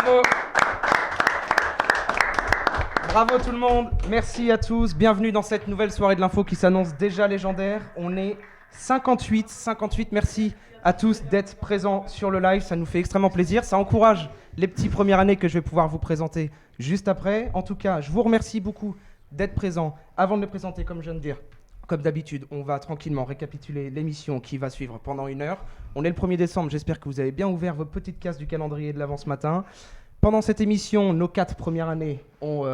Bravo. Bravo tout le monde, merci à tous, bienvenue dans cette nouvelle soirée de l'info qui s'annonce déjà légendaire. On est 58, merci à tous d'être présents sur le live, ça nous fait extrêmement plaisir, ça encourage les petits premières années que je vais pouvoir vous présenter juste après. En tout cas, je vous remercie beaucoup d'être présents. Avant de les présenter, comme je viens de dire, comme d'habitude, on va tranquillement récapituler l'émission qui va suivre pendant 1 heure. On est le 1er décembre, j'espère que vous avez bien ouvert vos petites cases du calendrier de l'avant ce matin. Pendant cette émission, nos 4 premières années ont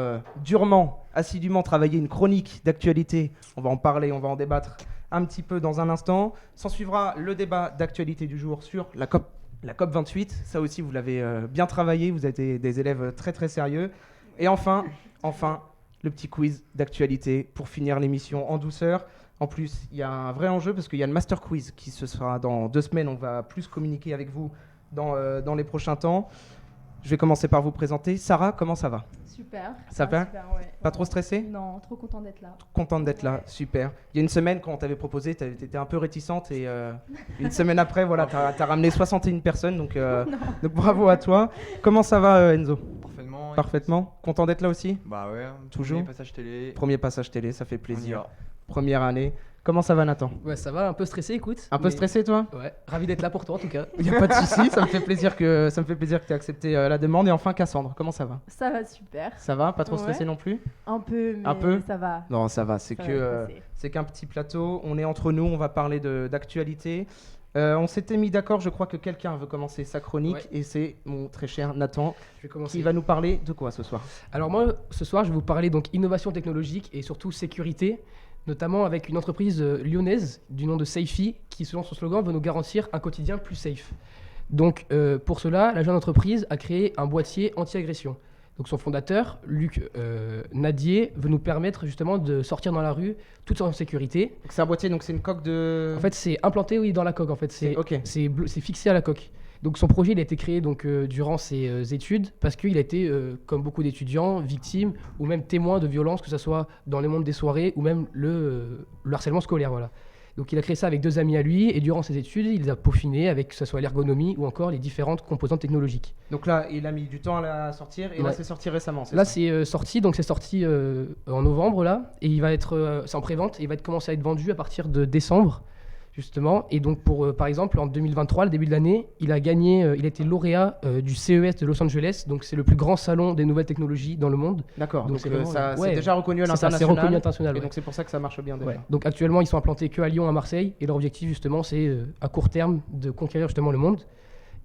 assidûment travaillé une chronique d'actualité. On va en parler, on va en débattre un petit peu dans un instant. S'en suivra le débat d'actualité du jour sur la COP 28. Ça aussi, vous l'avez bien travaillé, vous êtes des élèves très très sérieux. Et enfin, le petit quiz d'actualité pour finir l'émission en douceur. En plus, il y a un vrai enjeu parce qu'il y a le master quiz qui se sera dans 2 semaines. On va plus communiquer avec vous dans les prochains temps. Je vais commencer par vous présenter. Sarah, comment ça va ? Super. Ça va ? Super, ouais. Pas trop stressée ? Non, trop contente d'être là. Contente d'être là, super. Il y a une semaine, quand on t'avait proposé, tu étais un peu réticente et une semaine après, voilà, tu as ramené 61 personnes, donc bravo à toi. Comment ça va, Enzo ? Parfaitement. Parfaitement. Content d'être là aussi ? Bah ouais, toujours. Premier Passage télé, ça fait plaisir. Première année. Comment ça va, Nathan ? Ouais, ça va, un peu stressé, écoute. Un peu stressé, toi ? Ouais, ravi d'être là pour toi en tout cas. Il n'y a pas de souci, ça me fait plaisir que tu aies accepté la demande. Et enfin, Cassandre, comment ça va ? Ça va super. Ça va ? Pas trop stressé non plus ? Un peu, mais Un peu ça va. Non, ça va, Ça va passer. c'est qu'un petit plateau. On est entre nous, on va parler d'actualité. On s'était mis d'accord, je crois que quelqu'un veut commencer sa chronique, Ouais. et c'est mon très cher Nathan Je vais commencer. qui va nous parler de quoi ce soir ? Alors moi, ce soir, je vais vous parler donc innovation technologique et surtout sécurité, notamment avec une entreprise lyonnaise du nom de Safety qui, selon son slogan, veut nous garantir un quotidien plus safe. Donc pour cela, la jeune entreprise a créé un boîtier anti-agression. Donc son fondateur, Luc Nadier, veut nous permettre justement de sortir dans la rue tout en sécurité. Donc c'est un boîtier, donc c'est une coque de... En fait, c'est implanté dans la coque. En fait, Ok. c'est fixé à la coque. Donc son projet, il a été créé durant ses études parce qu'il a été, comme beaucoup d'étudiants, victime ou même témoin de violences, que ce soit dans le monde des soirées ou même le harcèlement scolaire. Voilà. Donc il a créé ça avec 2 amis à lui et durant ses études, il les a peaufinés avec que ce soit l'ergonomie ou encore les différentes composantes technologiques. Donc là, il a mis du temps à la sortir, et là Ouais. c'est sorti récemment, c'est Là, ça ? c'est sorti en novembre là, et il va être, c'est en prévente et il va commencer à être vendu à partir de décembre. Justement, et donc par exemple en 2023, le début de l'année, il a été lauréat du CES de Los Angeles, donc c'est le plus grand salon des nouvelles technologies dans le monde. D'accord, donc c'est vraiment- c'est ouais, déjà reconnu à c'est ça, c'est l'international, reconnu international. et Ouais. donc c'est pour ça que ça marche bien déjà. Ouais. Donc actuellement, ils sont implantés que à Lyon, à Marseille, et leur objectif justement, c'est à court terme de conquérir justement le monde.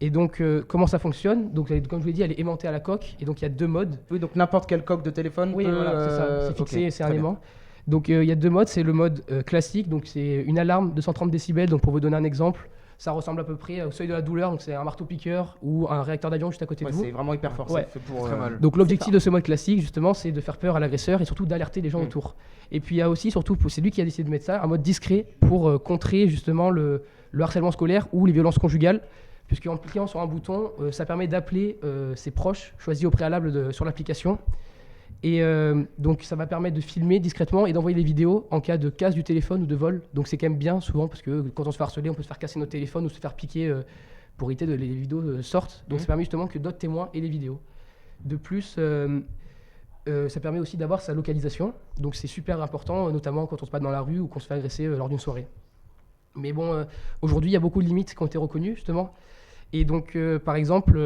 Et donc comment ça fonctionne ? Donc comme je vous l'ai dit, elle est aimantée à la coque, et donc il y a 2 modes. Oui, donc n'importe quelle coque de téléphone Oui, peut... voilà, c'est ça, c'est fixé, ok, c'est très un bien. aimant. Donc il y a 2 modes, c'est le mode classique, donc c'est une alarme de 130 décibels, donc pour vous donner un exemple, ça ressemble à peu près au seuil de la douleur, donc c'est un marteau-piqueur ou un réacteur d'avion juste à côté Ouais, de vous. c'est vraiment hyper fort, Ouais. c'est fait pour... Très mal. Donc l'objectif de ce mode classique justement, c'est de faire peur à l'agresseur et surtout d'alerter les gens autour. Et puis il y a aussi surtout, c'est lui qui a décidé de mettre ça, un mode discret pour contrer justement le harcèlement scolaire ou les violences conjugales, puisqu'en cliquant sur un bouton, ça permet d'appeler ses proches choisis au préalable sur l'application. Et donc ça va permettre de filmer discrètement et d'envoyer des vidéos en cas de casse du téléphone ou de vol. Donc c'est quand même bien souvent parce que quand on se fait harceler, on peut se faire casser notre téléphone ou se faire piquer pour éviter que les vidéos sortent. Donc ça permet justement que d'autres témoins aient les vidéos. De plus, ça permet aussi d'avoir sa localisation. Donc c'est super important, notamment quand on se bat dans la rue ou qu'on se fait agresser lors d'une soirée. Mais bon, aujourd'hui, il y a beaucoup de limites qui ont été reconnues justement. Et donc par exemple...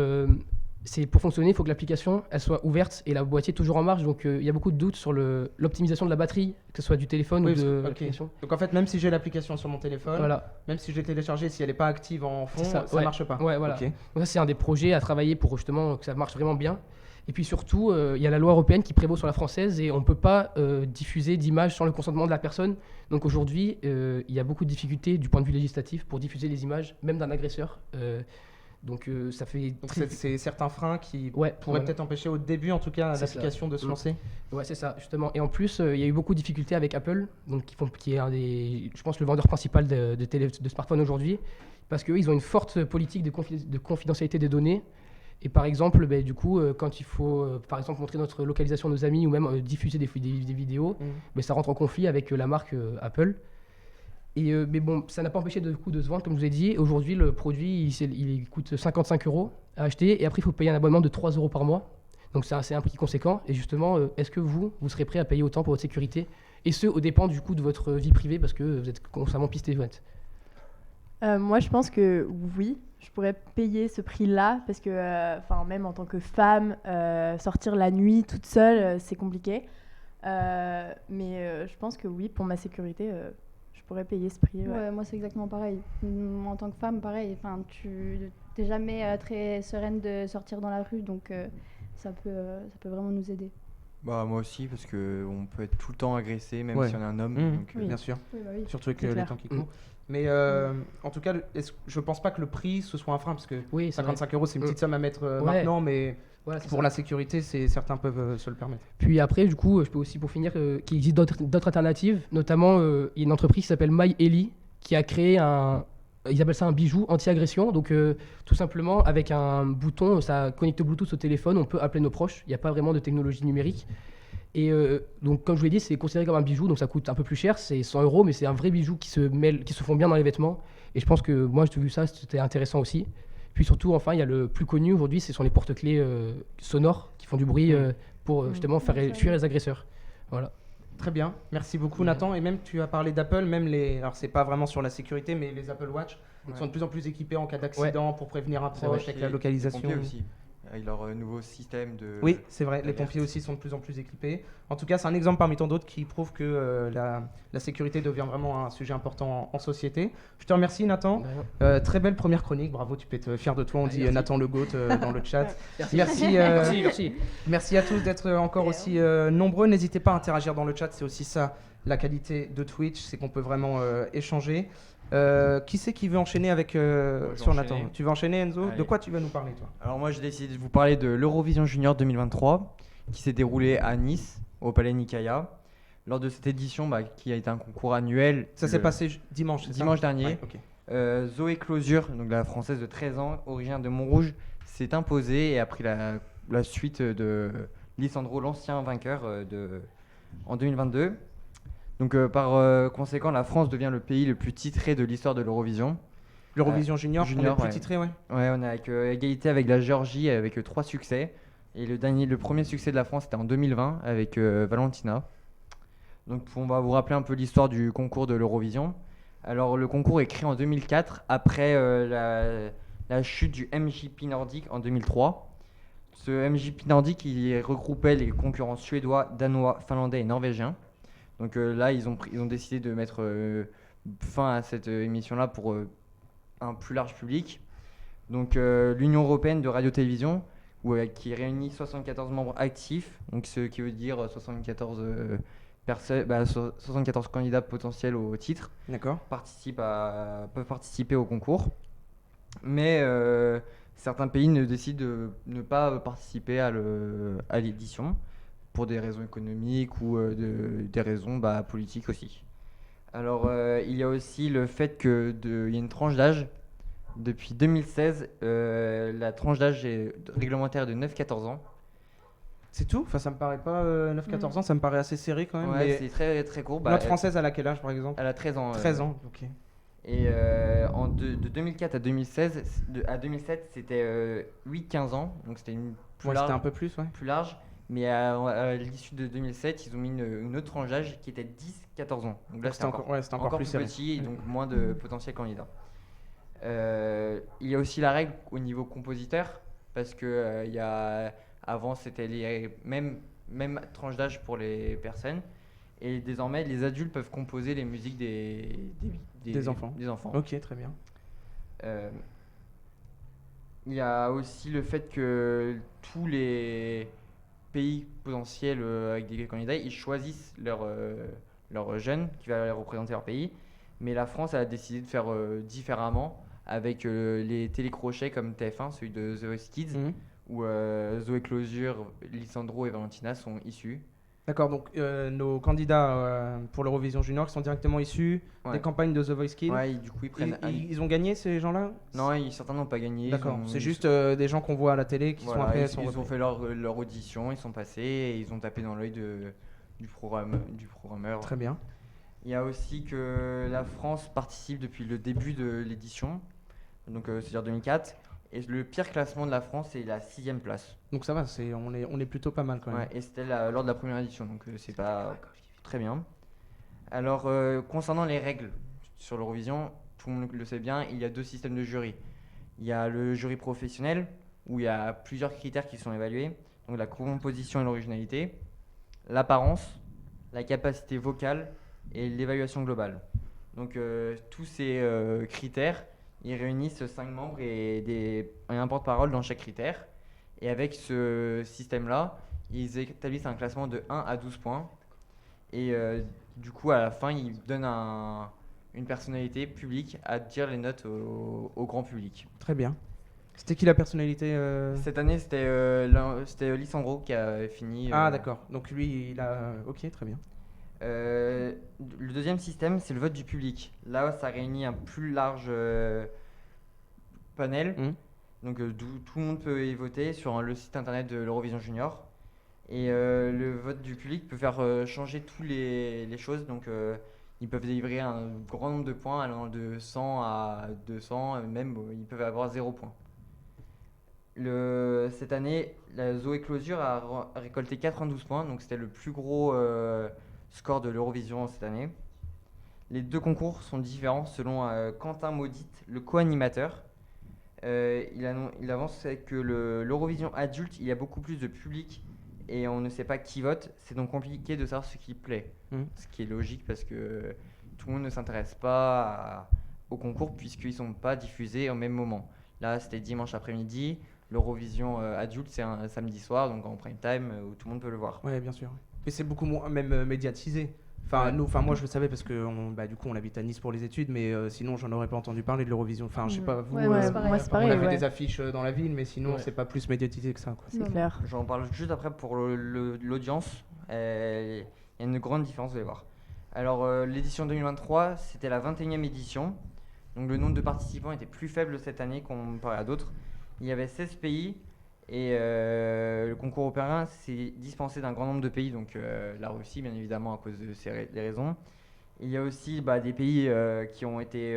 pour fonctionner, il faut que l'application elle soit ouverte et la boîtier toujours en marche. Donc il y a beaucoup de doutes sur l'optimisation de la batterie, que ce soit du téléphone Oui, ou de ok. l'application. Donc en fait, même si j'ai l'application sur mon téléphone, Voilà. même si je l'ai téléchargée, si elle n'est pas active en fond, C'est ça ça, ouais. marche pas. Ouais, voilà. Ok. Donc ça, c'est un des projets à travailler pour justement que ça marche vraiment bien. Et puis surtout, il y a la loi européenne qui prévaut sur la française et on ne peut pas diffuser d'images sans le consentement de la personne. Donc aujourd'hui, il y a beaucoup de difficultés du point de vue législatif pour diffuser les images, même d'un agresseur. Donc ça fait... Donc c'est certains freins qui Ouais, pourraient voilà. peut-être empêcher au début, en tout cas, C'est l'application de se lancer. Ouais, c'est ça, justement. Et en plus, il y a eu beaucoup de difficultés avec Apple, donc qui est un des, je pense, le vendeur principal de smartphones aujourd'hui, parce qu'eux, ils ont une forte politique de confidentialité des données. Et par exemple, du coup, quand il faut, par exemple, montrer notre localisation à nos amis ou même diffuser des vidéos, ça rentre en conflit avec la marque Apple. Mais bon, ça n'a pas empêché de se vendre, comme je vous ai dit. Aujourd'hui, le produit, il coûte 55 € à acheter. Et après, il faut payer un abonnement de 3 € par mois. Donc c'est un prix conséquent. Et justement, est-ce que vous serez prêt à payer autant pour votre sécurité? Et ce, au dépend du coup de votre vie privée, parce que vous êtes constamment pisté. Moi, je pense que oui, je pourrais payer ce prix-là parce que, même en tant que femme, sortir la nuit toute seule, c'est compliqué. Mais je pense que oui, pour ma sécurité, je pourrais payer ce prix. Ouais. Ouais, moi c'est exactement pareil. En tant que femme, pareil. Enfin, tu n'es jamais très sereine de sortir dans la rue, donc ça peut vraiment nous aider. Bah moi aussi parce que on peut être tout le temps agressé même si on est un homme. Donc, Oui. Bien sûr. Oui, bah oui. Surtout avec C'est les clair. temps qui courent. Mais en tout cas, je pense pas que le prix ce soit un frein parce que Oui, c'est vrai. 55 € c'est une petite somme à mettre Ouais. maintenant, mais Voilà, c'est pour ça. la sécurité, certains peuvent se le permettre. Puis après, du coup, je peux aussi, pour finir, qu'il existe d'autres alternatives. Notamment, il y a une entreprise qui s'appelle MyEli qui a créé ils appellent ça un bijou anti-agression. Donc, tout simplement, avec un bouton, ça connecte au Bluetooth au téléphone, on peut appeler nos proches. Il n'y a pas vraiment de technologie numérique. Et donc, comme je vous l'ai dit, c'est considéré comme un bijou, donc ça coûte un peu plus cher, c'est 100 €, mais c'est un vrai bijou qui se fond bien dans les vêtements. Et je pense que moi, j'ai vu ça, c'était intéressant aussi. Puis surtout, enfin, il y a le plus connu aujourd'hui, ce sont les porte-clés sonores qui font du bruit pour justement faire fuir les agresseurs. Voilà. Très bien, merci beaucoup Nathan. Et même tu as parlé d'Apple, même alors c'est pas vraiment sur la sécurité, mais les Apple Watch sont de plus en plus équipés en cas d'accident pour prévenir un proche avec la localisation. Les pompiers aussi, avec leur nouveau système de... Oui, c'est vrai, les d'alerte. pompiers aussi sont de plus en plus équipés. En tout cas, c'est un exemple parmi tant d'autres qui prouve que la sécurité devient vraiment un sujet important en société. Je te remercie Nathan. Très belle première chronique, bravo, tu peux être fier de toi. On dit merci. Nathan Le Goat dans le chat. Merci. Merci, merci à tous d'être encore aussi nombreux. N'hésitez pas à interagir dans le chat, c'est aussi ça la qualité de Twitch, c'est qu'on peut vraiment échanger. Qui c'est qui veut enchaîner avec sur Nathan? enchaîner. Tu veux enchaîner Enzo? Allez. De quoi tu vas nous parler toi? Alors moi j'ai décidé de vous parler de l'Eurovision Junior 2023 qui s'est déroulé à Nice, au Palais Nicaïa. Lors de cette édition qui a été un concours annuel. Ça s'est passé dimanche, c'est ça? Dimanche dernier. Ouais, ok. Zoé Closure, donc la française de 13 ans, originaire de Montrouge, s'est imposée et a pris la suite de Lisandro, l'ancien vainqueur en 2022. Donc par conséquent, la France devient le pays le plus titré de l'histoire de l'Eurovision. L'Eurovision Junior, on est le plus ouais. titré, ouais. Ouais, on est avec égalité avec la Géorgie avec 3 succès. Et le premier succès de la France, c'était en 2020 avec Valentina. Donc on va vous rappeler un peu l'histoire du concours de l'Eurovision. Alors le concours est créé en 2004 après la chute du MJP nordique en 2003. Ce MJP nordique, il regroupait les concurrents suédois, danois, finlandais et norvégiens. Donc là, ils ont décidé de mettre fin à cette émission-là pour un plus large public. Donc l'Union européenne de radio-télévision, qui réunit 74 membres actifs, donc ce qui veut dire 74 candidats potentiels au titre, D'accord. peuvent participer au concours. Mais certains pays décident de ne pas participer à l'édition pour des raisons économiques ou des raisons politiques aussi. Alors il y a aussi le fait qu'il y a une tranche d'âge. Depuis 2016, la tranche d'âge est réglementaire de 9-14 ans. C'est tout? Enfin, ça me paraît pas 9-14 ans, ça me paraît assez serré quand même. Ouais, mais c'est très très court. notre française, elle a quel âge par exemple? Elle a 13 ans. 13 ans, ok. Et de 2004 à 2016, à 2007, c'était 8-15 ans, donc c'était Ouais, c'était un peu plus, ouais. plus large. Mais à l'issue de 2007, ils ont mis une autre tranche d'âge qui était 10-14 ans. Donc là, C'était encore plus serré. petit, et donc moins de potentiels candidats. Il y a aussi la règle au niveau compositeur, parce que avant c'était les même tranche d'âge pour les personnes, et désormais les adultes peuvent composer les musiques des enfants. Ok, très bien. Il y a aussi le fait que tous les pays potentiels avec des candidats, ils choisissent leur jeune qui va représenter leur pays, mais la France a décidé de faire différemment avec les télécrochets comme TF1, celui de The Voice Kids, où Zoé Closure, Lisandro et Valentina sont issus. D'accord, donc nos candidats pour l'Eurovision Junior qui sont directement issus des campagnes de The Voice Kids. Ouais, du coup ils prennent. Ils ont gagné ces gens-là? Non, certains n'ont pas gagné. D'accord, c'est juste des gens qu'on voit à la télé qui sont après. Ils ont fait leur audition, ils sont passés et ils ont tapé dans l'œil du programmeur. Très bien. Il y a aussi que la France participe depuis le début de l'édition, donc c'est-à-dire 2004. Et le pire classement de la France, c'est la 6e place. Donc ça va, on est plutôt pas mal quand même. Ouais, et c'était lors de la première édition, donc c'est pas très bien. Alors, concernant les règles sur l'Eurovision, tout le monde le sait bien, il y a 2 systèmes de jury. Il y a le jury professionnel, où il y a plusieurs critères qui sont évalués. Donc la composition et l'originalité, l'apparence, la capacité vocale et l'évaluation globale. Donc tous ces critères, ils réunissent 5 membres et un porte-parole dans chaque critère. Et avec ce système-là, ils établissent un classement de 1 à 12 points. Et du coup, à la fin, ils donnent une personnalité publique à dire les notes au grand public. Très bien. C'était qui la personnalité Cette année, c'était Lisandro qui a fini. Ah d'accord, donc lui il a... Ok, très bien. Le deuxième système, c'est le vote du public. Là, ça réunit un plus large panel. Donc tout le monde peut y voter sur le site internet de l'Eurovision Junior. Et le vote du public peut faire changer toutes les choses. Donc ils peuvent délivrer un grand nombre de points allant de 100 à 200. Même ils peuvent avoir 0 point. Cette année, la Zoé Closure a récolté 92 points. Donc c'était le plus gros score de l'Eurovision cette année. Les 2 concours sont différents selon Quentin Maudit, le co-animateur. Il avance que l'Eurovision adulte, il y a beaucoup plus de public et on ne sait pas qui vote. C'est donc compliqué de savoir ce qui plaît. Ce qui est logique parce que tout le monde ne s'intéresse pas au concours puisqu'ils ne sont pas diffusés au même moment. Là, c'était dimanche après-midi. L'Eurovision adulte, c'est un samedi soir, donc en prime time où tout le monde peut le voir. Oui, bien sûr. Mais c'est beaucoup moins même médiatisé. Moi je le savais parce que du coup on habite à Nice pour les études, mais sinon j'en aurais pas entendu parler de l'Eurovision. Enfin, je sais pas vous. Moi c'est pareil. On avait des affiches dans la ville, mais sinon c'est pas plus médiatisé que ça, quoi. C'est clair. J'en parle juste après pour l'audience. Il y a une grande différence, vous allez voir. Alors l'édition 2023, c'était la 21e édition. Donc le nombre de participants était plus faible cette année comparé à d'autres. Il y avait 16 pays. Et le concours européen s'est dispensé d'un grand nombre de pays, donc la Russie bien évidemment à cause de des raisons. Il y a aussi des pays qui ont été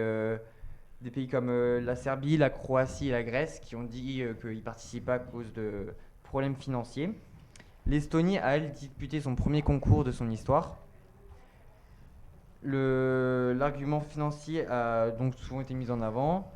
des pays comme la Serbie, la Croatie et la Grèce qui ont dit qu'ils ne participaient pas à cause de problèmes financiers. L'Estonie a elle disputé son premier concours de son histoire. L'argument financier a donc souvent été mis en avant.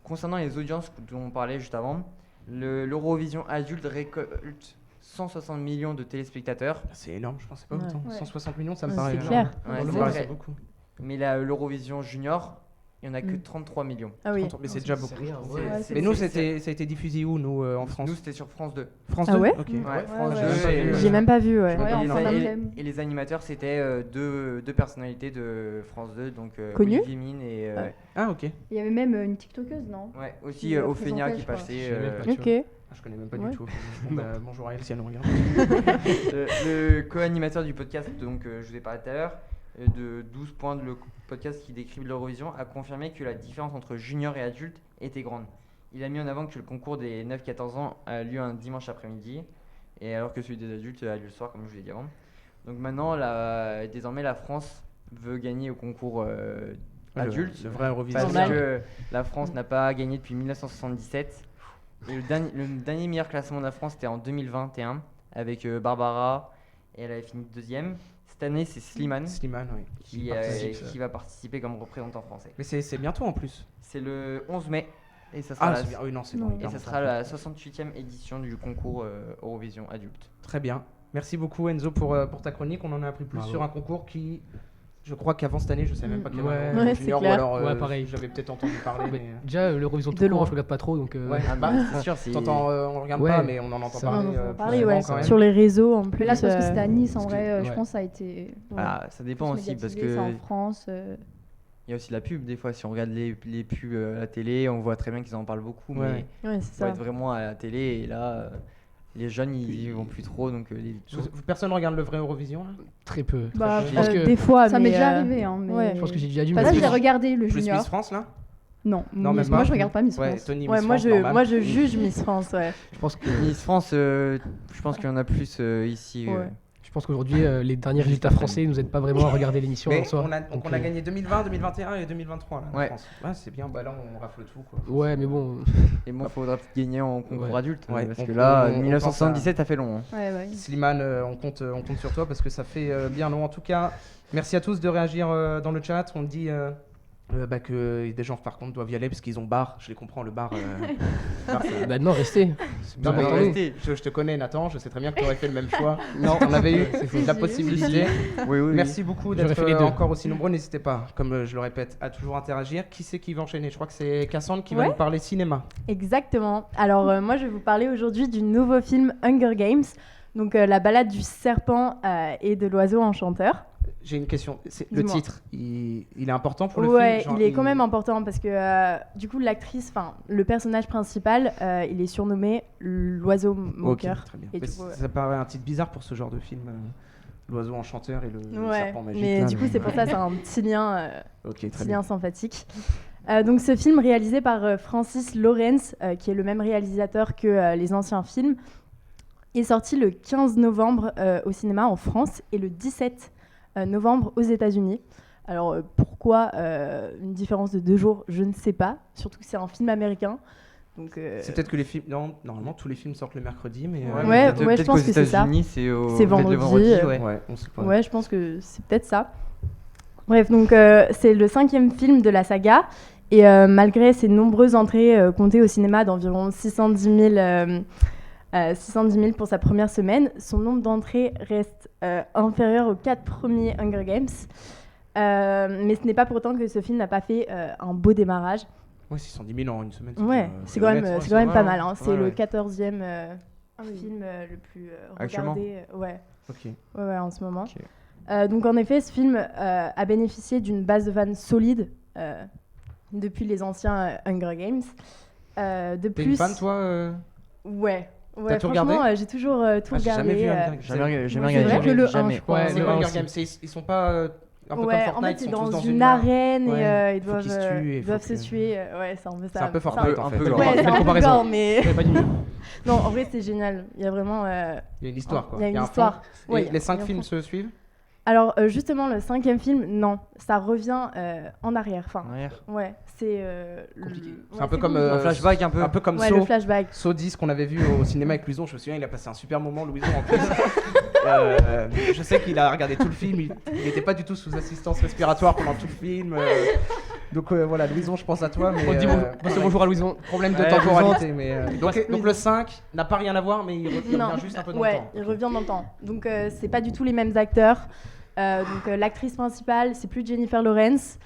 Concernant les audiences dont on parlait juste avant, l'Eurovision adulte récolte 160 millions de téléspectateurs. C'est énorme, je pensais pas Ouais. autant. Ouais. 160 millions, ça me Ouais, paraît c'est clair. Ouais, ça me c'est paraissait vrai. beaucoup. Mais l'Eurovision junior, il n'y en a que 33 millions. Ah oui. Mais c'est déjà beaucoup. rien, je trouve. ouais. Ouais, c'est- Mais nous, c'est- ça a été diffusé où, nous, en France Nous, c'était sur France 2. France Ah 2 ouais Ok. Ouais, France ouais. 2. J'ai même pas vu, ouais. Ouais, Et en les- fin et- d'après-midi. et les animateurs, c'était deux personnalités de France 2, donc Connues Olivier Mine et Ouais. Ah, ok. Il y avait même une TikTokeuse, non? ouais, aussi Qui, Ophénia présentait, qui je crois. passait. Je sais même pas. Ok. Ah, je connais même pas Ouais. du tout. Bonjour à elle si elle nous regarde. Le co-animateur du podcast, donc je vous ai parlé tout à l'heure, de 12 points de le podcast qui décrit l'Eurovision, a confirmé que la différence entre junior et adulte était grande. Il a mis en avant que le concours des 9-14 ans a lieu un dimanche après-midi, et alors que celui des adultes a lieu le soir, comme je vous l'ai dit avant. Donc maintenant, désormais, la France veut gagner au concours adulte, Le vrai Eurovision. parce Normal. que la France n'a pas gagné depuis 1977. Et le dernier meilleur classement de la France, c'était en 2021, avec Barbara, et elle avait fini deuxième. Cette année, c'est Slimane Slimane, oui. qui va participer comme représentant français. Mais c'est bientôt en plus. C'est le 11 mai, et ça sera, Ah, la, c'est bien. Oui, non, c'est Non. bon. et ça sera la 68e édition du concours Eurovision adulte. Très bien. Merci beaucoup, Enzo, pour ta chronique. On en a appris plus Bravo. sur un concours qui, je crois qu'avant cette année, je savais même pas qu'il y avait un Ouais. Eurovision Ouais, c'est junior, ou clair. alors Ouais, pareil. j'avais peut-être entendu parler. Mais mais, déjà, l'Eurovision De tout court, loin. je regarde pas trop, donc Ouais, c'est sûr. c'est- On regarde Ouais. pas, mais on en entend Ça, parler. on en entend plus parler, souvent ouais. quand même. Sur les réseaux en plus. Mais là, c'est parce que c'était à Nice, en parce que- vrai, je ouais. pense que ça a été. Ah, ça dépend plus aussi, parce médiatisé, c'est en que France. il y a aussi la pub. Des fois, si on regarde les pubs à la télé, on voit très bien qu'ils en parlent beaucoup, Ouais. mais Ouais, c'est il faut ça. être vraiment à la télé, et là, les jeunes, ils y vont plus trop, donc Personne regarde le vrai Eurovision là très peu. très Bah, peu. je Je pense que- Des fois, Ça mais, m'est déjà arrivé, hein, mais. ouais. Je pense que j'ai déjà dû Là, me je Plus- l'ai regardé, le Plus junior. Miss France là Non, Non, Miss- même moi pas. je regarde pas Miss Ouais, France. Tony Ouais, Miss moi France, normal. je juge Miss France, ouais. Je pense que Miss France, je pense qu'il y en a plus ici. Ouais. pense qu'aujourd'hui, les derniers résultats français nous aident pas vraiment à regarder l'émission Mais en soi. donc on a gagné 2020, 2021 et 2023 là, en Ouais. France. Ouais, c'est bien, bah là on rafle tout quoi. Ouais, mais bon, Et moi, il faudra peut-être gagner en concours Ouais. adulte. Ouais, Parce on- que là, on pense 1977, ça fait long. Hein. Ouais, ouais. Slimane, on compte sur toi parce que ça fait bien long. En tout cas, merci à tous de réagir dans le chat. On dit que des gens par contre doivent y aller parce qu'ils ont bar. Je les comprends, le bar. bar, ça- bah non, restez. c'est Non, bien mais pour restez. nous. Je te connais Nathan, je sais très bien que tu aurais fait le même choix. Non, on avait eu la possibilité. Oui, oui. Merci beaucoup J'aurais d'être fait les deux. encore aussi nombreux. N'hésitez pas, comme je le répète, à toujours interagir. Qui c'est qui va enchaîner? Je crois que c'est Cassandre qui va Ouais. nous parler cinéma. Exactement. Alors moi je vais vous parler aujourd'hui du nouveau film Hunger Games, donc la balade du serpent et de l'oiseau enchanteur. J'ai une question. Le Dis-moi. titre, il est important pour le Ouais, film? Genre, il est quand même important parce que du coup l'actrice, enfin le personnage principal, il est surnommé l'oiseau Ok, moqueur. très bien. Et Mais du coup, ça paraît un titre bizarre pour ce genre de film. L'oiseau enchanteur et le Ouais, serpent magique. mais là, du coup c'est pour ça c'est un petit lien, Ok, très petit bien. lien sympathique. Donc ce film réalisé par Francis Lawrence, qui est le même réalisateur que les anciens films, est sorti le 15 novembre au cinéma en France et le 17 novembre aux États-Unis. Alors pourquoi une différence de 2 jours, je ne sais pas. Surtout que c'est un film américain. Donc, C'est peut-être que les films. Non, normalement, tous les films sortent le mercredi, mais. Ouais, peut-être je pense qu'aux que c'est ça. États-Unis, c'est C'est peut-être le vendredi, ouais. Ouais, on sait pas. Ouais, je pense que c'est peut-être ça. Bref, donc c'est le 5e film de la saga. Et malgré ses nombreuses entrées comptées au cinéma d'environ 610 000 pour sa première semaine, son nombre d'entrées reste inférieur aux 4 premiers Hunger Games. Mais ce n'est pas pour autant que ce film n'a pas fait un beau démarrage. Ouais, 610 000 en une semaine. Ouais, c'est quand même, honnête, c'est quand même pas mal. Hein. Ouais, C'est le ouais. 14e oui. film le plus Actuellement regardé. Ouais. Ok. Ouais, en ce moment. Ok. Donc en effet, ce film a bénéficié d'une base de fans solide depuis les anciens Hunger Games. De T'es plus, une fan, toi Ouais. T'as tout regardé? Franchement, j'ai toujours tout Ah, j'ai regardé. jamais vu Hunger Games. Jamais Moi, regardé. c'est vrai que le jamais. 1, je crois. Ouais, C'est le quoi un Hunger aussi. Games? Ils sont pas un peu Ouais, comme Fortnite, en fait, ils c'est sont dans tous dans une arène Ouais. et ils Faut qu'ils se doivent, tuent et ils faut doivent se que- tuer. Ouais, c'est un peu ça. C'est un peu ça- Fortnite en un fait. peu Ouais, gore. Ouais, c'est Belle un peu comparaison. gore, mais J'avais pas dit mieux. non, en vrai, c'est génial. Il y a vraiment. Il y a une histoire quoi. Il y a une un histoire. fond. Ouais, Et les 5 il y a un films fond. se suivent? Alors, justement, le 5e film, non, ça revient en arrière. Enfin, Arrière. ouais, c'est Compliqué. ouais, C'est un peu comme compliqué. Un flashback un peu. Un peu comme Ouais, le Saw. flashback. Saw 10 qu'on avait vu au cinéma avec Louison, je me souviens, il a passé un super moment, Louison en plus. Je sais qu'il a regardé tout le film, il n'était pas du tout sous assistance respiratoire pendant tout le film. Donc voilà, Louison, je pense à toi. Mais, On dit bonjour à Louison. problème de Ouais, temporalité. Mais, donc Louison. le 5 n'a pas rien à voir, mais il revient Non, juste un peu dans ouais, le temps. il revient dans le temps. Donc, c'est pas du tout les mêmes acteurs. L'actrice principale, c'est plus Jennifer Lawrence.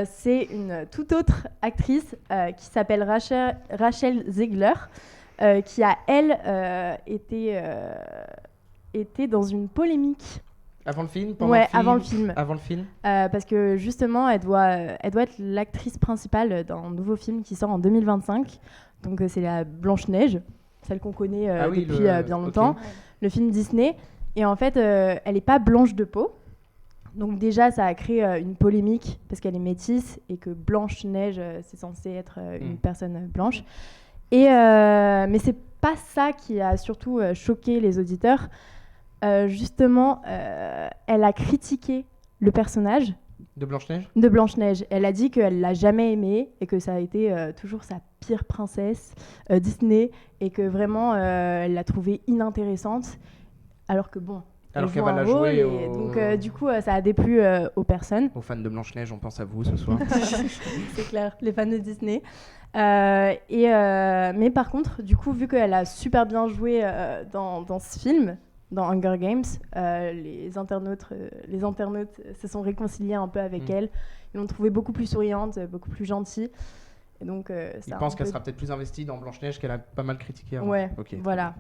C'est une toute autre actrice qui s'appelle Rachel Zegler, qui a, elle, été dans une polémique. Avant le film pendant Ouais, le film, avant le film. Avant le film Parce que justement, elle doit être l'actrice principale d'un nouveau film qui sort en 2025. Donc c'est la Blanche-Neige, celle qu'on connaît Ah oui, depuis le- bien ok. longtemps, le film Disney. Et en fait, elle n'est pas blanche de peau. Donc déjà, ça a créé une polémique parce qu'elle est métisse et que Blanche-Neige, c'est censé être une Mm. personne blanche. Mais c'est pas ça qui a surtout choqué les auditeurs. Justement, elle a critiqué le personnage de Blanche-Neige. de Blanche-Neige. Elle a dit qu'elle l'a jamais aimée et que ça a été toujours sa pire princesse Disney et que vraiment elle l'a trouvée inintéressante. Alors que bon, Alors elle qu'elle joue va un la rôle jouer et au- donc du coup ça a déplu aux personnes. Aux fans de Blanche-Neige, on pense à vous ce soir. C'est clair, les fans de Disney. Mais par contre, du coup, vu qu'elle a super bien joué dans ce film, dans Hunger Games, les internautes se sont réconciliés un peu avec elle. Ils l'ont trouvée beaucoup plus souriante, beaucoup plus gentille. Et donc, ça Il a pense un qu'elle peu- sera peut-être plus investie dans Blanche-Neige qu'elle a pas mal critiqué avant. Ouais, Ok. voilà.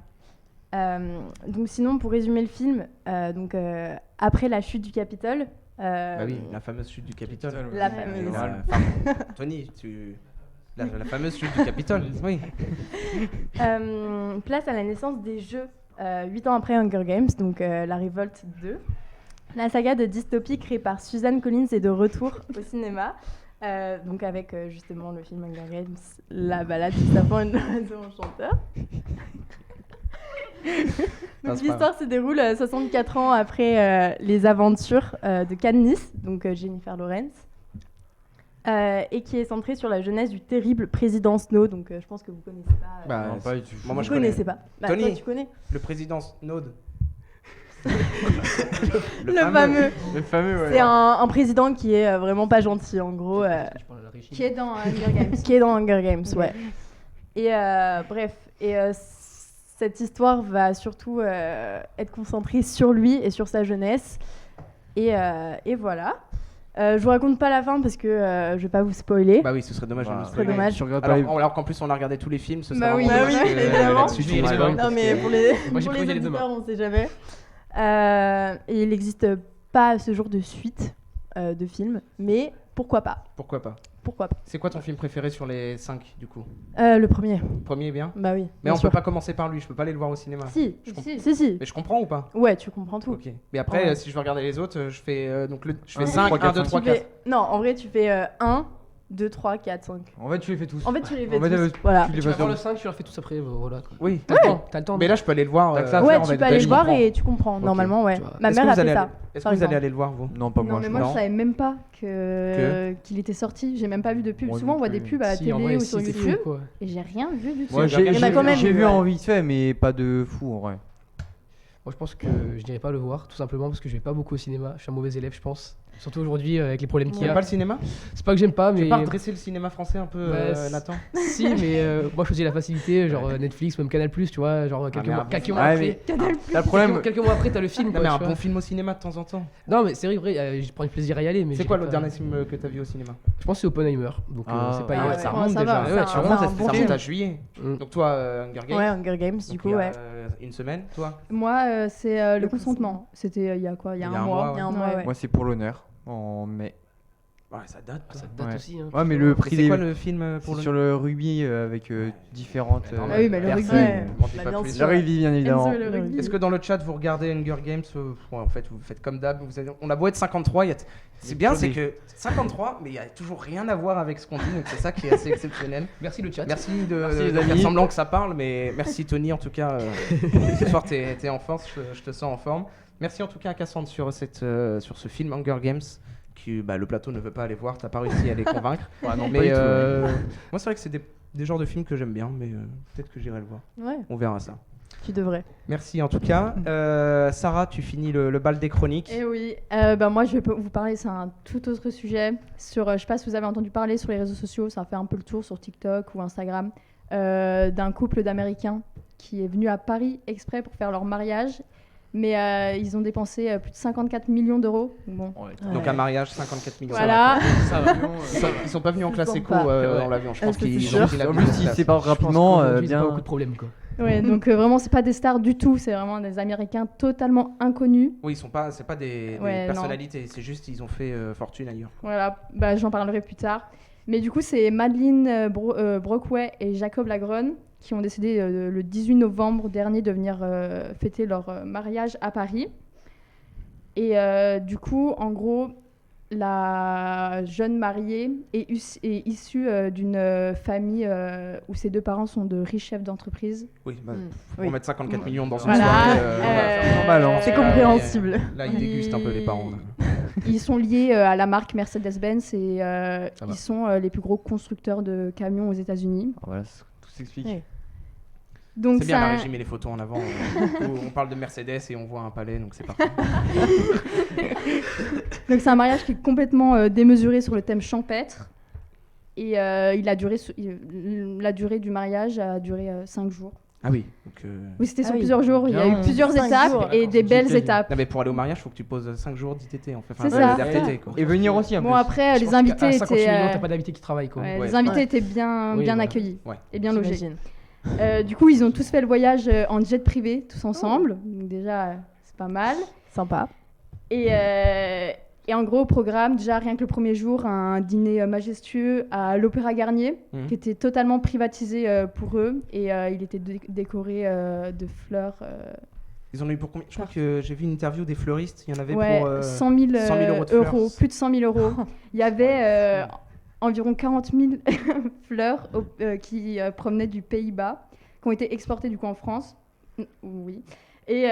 Donc sinon, pour résumer le film, après la chute du Capitole... Bah oui, la fameuse chute du Capitole. La Ouais, fameuse. Tony, la fameuse chute du Capitole, oui. Place à la naissance des jeux 8 ans après Hunger Games, donc la Révolte 2. La saga de dystopie créée par Suzanne Collins est de retour au cinéma, donc avec justement le film Hunger Games, la balade du serpent et de l'oiseau enchanteur. Non, Donc c'est pas l'histoire se déroule 64 ans après les aventures de Katniss, donc Jennifer Lawrence, et qui est centrée sur la jeunesse du terrible président Snow. Donc je pense que vous connaissez pas. Bah, Non, pas du tout. moi, je vous connaissez pas. Bah, Tony. toi, tu connais. Le président Snowd. Le fameux. Le fameux, ouais. C'est un président qui est vraiment pas gentil, en gros. Je parle à la régie. Qui est dans Hunger Games. Qui est dans Hunger Games, ouais. Et bref, cette histoire va surtout être concentrée sur lui et sur sa jeunesse. Et voilà. Je vous raconte pas la fin parce que je vais pas vous spoiler. Bah oui, ce serait dommage de Bah, nous serait spoiler. dommage. Tu regardes pas les- Alors qu'en plus on a regardé tous les films, ce serait Bah oui, vraiment bah dommage oui, que évidemment. là-dessus, Je tu vais nous les spoiles. voir. Non mais pour les, Moi, j'ai pour prévu les d'y aller demain. auditeurs, on sait jamais. Et il n'existe pas à ce jour de suite de film, mais pourquoi pas. Pourquoi pas? Pourquoi pas. C'est quoi ton film préféré sur les 5 du coup? Le premier. Le premier est bien? Bah oui. Mais bien on sûr. peut pas commencer par lui, je peux pas aller le voir au cinéma. Si, Si. si. Mais je comprends ou pas? Ouais, tu comprends tout. Ok. Mais après, Ouais. si je veux regarder les autres, je fais donc je fais Un, 5, 1, 2, 3, Tu 4. fais- Non, en vrai, tu fais 1, 2, 3, 4, 5. En fait, tu les fais tous. En fait, tu les fais En fait, tous. Voilà. tu les Tu vas passes voir dans- le 5, tu leur fais tous après, voilà. Quoi. Oui. T'as le temps, t'as le temps. Mais là, je peux aller le voir. T'as que ça à Ouais, faire, en tu fait. peux aller je le voir comprends. et tu comprends. Ok. Normalement, ouais. Tu vois. Ma Est-ce que mère a vous allez fait ça. aller- Est-ce que par vous allez exemple. aller le voir vous? Non, pas moi. Non, mais je moi, pense. je savais même pas qu'il était sorti. J'ai même pas vu de pub. Moi Souvent, non on voit des plus. pubs à la Si, en télé vrai, ou si, sur c'est YouTube. fou, quoi. Et j'ai rien vu du tout. Moi, Il y en a quand même j'ai eu, vu ouais. en vite fait, mais pas de fou en vrai. Moi, je pense que je n'irai pas le voir, tout simplement parce que je vais pas beaucoup au cinéma. Je suis un mauvais élève, je pense. Surtout aujourd'hui, avec les problèmes qu'il y T'aimes a. pas le cinéma? C'est pas que j'aime pas, Tu mais. veux pas redresser le cinéma français un peu, Bah, Nathan? Si, mais moi, je choisis la facilité, genre Netflix, même Canal, tu vois. Genre quelques mais mois, un quelques bon mois Ouais, après. mais t'as le problème. Quelques mois après, t'as le film. Non, quoi, mais tu un vois. bon film au cinéma de temps en temps. Non, mais c'est vrai, je prends du plaisir à y aller. Mais C'est j'irai quoi le pas- dernier film que t'as vu au cinéma? Je pense que c'est Oppenheimer. Donc, Ah, c'est pas ouais, hier. ouais, ça Ouais, remonte ça déjà. va, Ouais, c'est tu un- vois, un Ça bon remonte film. à juillet. Mm. Donc toi, Hunger Games? Ouais, Hunger Games, du Donc, coup, il y a, ouais. une semaine, toi? Moi, c'est le Le consentement. C'était il y a quoi? Il y a un mois. Il y a un mois, ouais. Moi, c'est pour l'honneur en mai. Ouais, ça date. Ah, ça ça. date Ouais. aussi. Hein. Ouais, mais le Et prix c'est des. quoi le film pour C'est le sur le rugby avec différentes. Non, Ah oui, mais le rugby, ouais. m'en dis Bah, pas bien plus. sûr. Le rugby, bien évidemment. Enzo et le rugby. Est-ce que dans le chat vous regardez Hunger Games ouais, en fait vous faites comme d'hab, on a beau être 53, c'est bien, c'est que 53, mais il y a toujours rien à voir avec ce qu'on dit, donc c'est ça qui est assez exceptionnel. Merci le chat. Merci Merci, de les faire amis. semblant que ça parle, mais merci Tony en tout cas. Ce soir t'es en force, je te sens en forme. Merci en tout cas à Cassandre sur ce film Hunger Games. Le plateau ne veut pas aller voir, t'as pas réussi à les convaincre. non, Mais moi c'est vrai que c'est des genres de films que j'aime bien, mais peut-être que j'irai le voir. Ouais, On verra ça. tu devrais. Merci en tout cas. Sarah, tu finis le bal des chroniques. Eh oui, moi je vais vous parler, c'est un tout autre sujet. Je sais pas si vous avez entendu parler sur les réseaux sociaux, ça a fait un peu le tour sur TikTok ou Instagram, d'un couple d'Américains qui est venu à Paris exprès pour faire leur mariage. Mais ils ont dépensé plus de 54 millions d'euros. Bon. Donc un mariage, 54 millions. Voilà. Ça va. Ils sont pas venus en classe Ils éco sont pas. en l'avion. Je Ah, pense ça, c'est qu'ils sûr. ont pris la En plus, business si class. c'est pas Je pense rapidement, qu'aujourd'hui, c'est bien. pas beaucoup de problèmes, quoi. Ouais, donc vraiment, c'est pas des stars du tout, c'est vraiment des Américains totalement inconnus. Oui, ils sont pas, c'est pas des Ouais, non. personnalités, c'est juste ils ont fait fortune ailleurs. Voilà, j'en parlerai plus tard. Mais du coup, c'est Madeleine Brockway et Jacob Lagron qui ont décidé le 18 novembre dernier de venir fêter leur mariage à Paris. Et du coup, en gros, la jeune mariée est issue d'une famille où ses deux parents sont de riches chefs d'entreprise. Oui, Mm. pour Oui. mettre 54 millions dans une Voilà. soirée. normal, hein. C'est compréhensible. Là, ils dégustent un peu les parents. là. Ils sont liés à la marque Mercedes-Benz et va. ils sont les plus gros constructeurs de camions aux États-Unis. Voilà, tout s'explique. Ouais. Donc C'est bien, la ça- régie met les photos en avant. Où on parle de Mercedes et on voit un palais, donc c'est parfait. Donc c'est un mariage qui est complètement démesuré sur le thème champêtre. Et la durée du mariage a duré 5 jours. Ah oui. Donc, Oui, c'était sur Ah oui. plusieurs jours. Il y a eu Bien. plusieurs 5 étapes jours, et d'accord, des c'est belles nickel. étapes. non, mais pour aller au mariage, il faut que tu poses 5 jours d'ITT. En fait. C'est ça. d'RTT, quoi. Et venir aussi un peu. Bon, après, Je les pense qu'à invités 58 étaient, millions, t'as pas d'invités qui travaillent, quoi. ouais, Ouais. les invités Ouais. étaient bien, Oui, bien voilà. accueillis Ouais. et bien logés. J'imagine. Du coup, ils ont tous fait le voyage en jet privé, tous ensemble. Donc déjà, c'est pas mal. Sympa. Et en gros, au programme, déjà rien que le premier jour, un dîner majestueux à l'Opéra Garnier, Mhm. qui était totalement privatisé pour eux. Et il était décoré de fleurs. Ils en ont eu pour combien? Je crois que j'ai vu une interview des fleuristes. Il y en avait Ouais, pour 100 000 100 000 euros de fleurs. euros, plus de 100 000 euros. Il y avait environ 40 000 fleurs qui provenaient du Pays-Bas, qui ont été exportées du coup en France. Oui. Et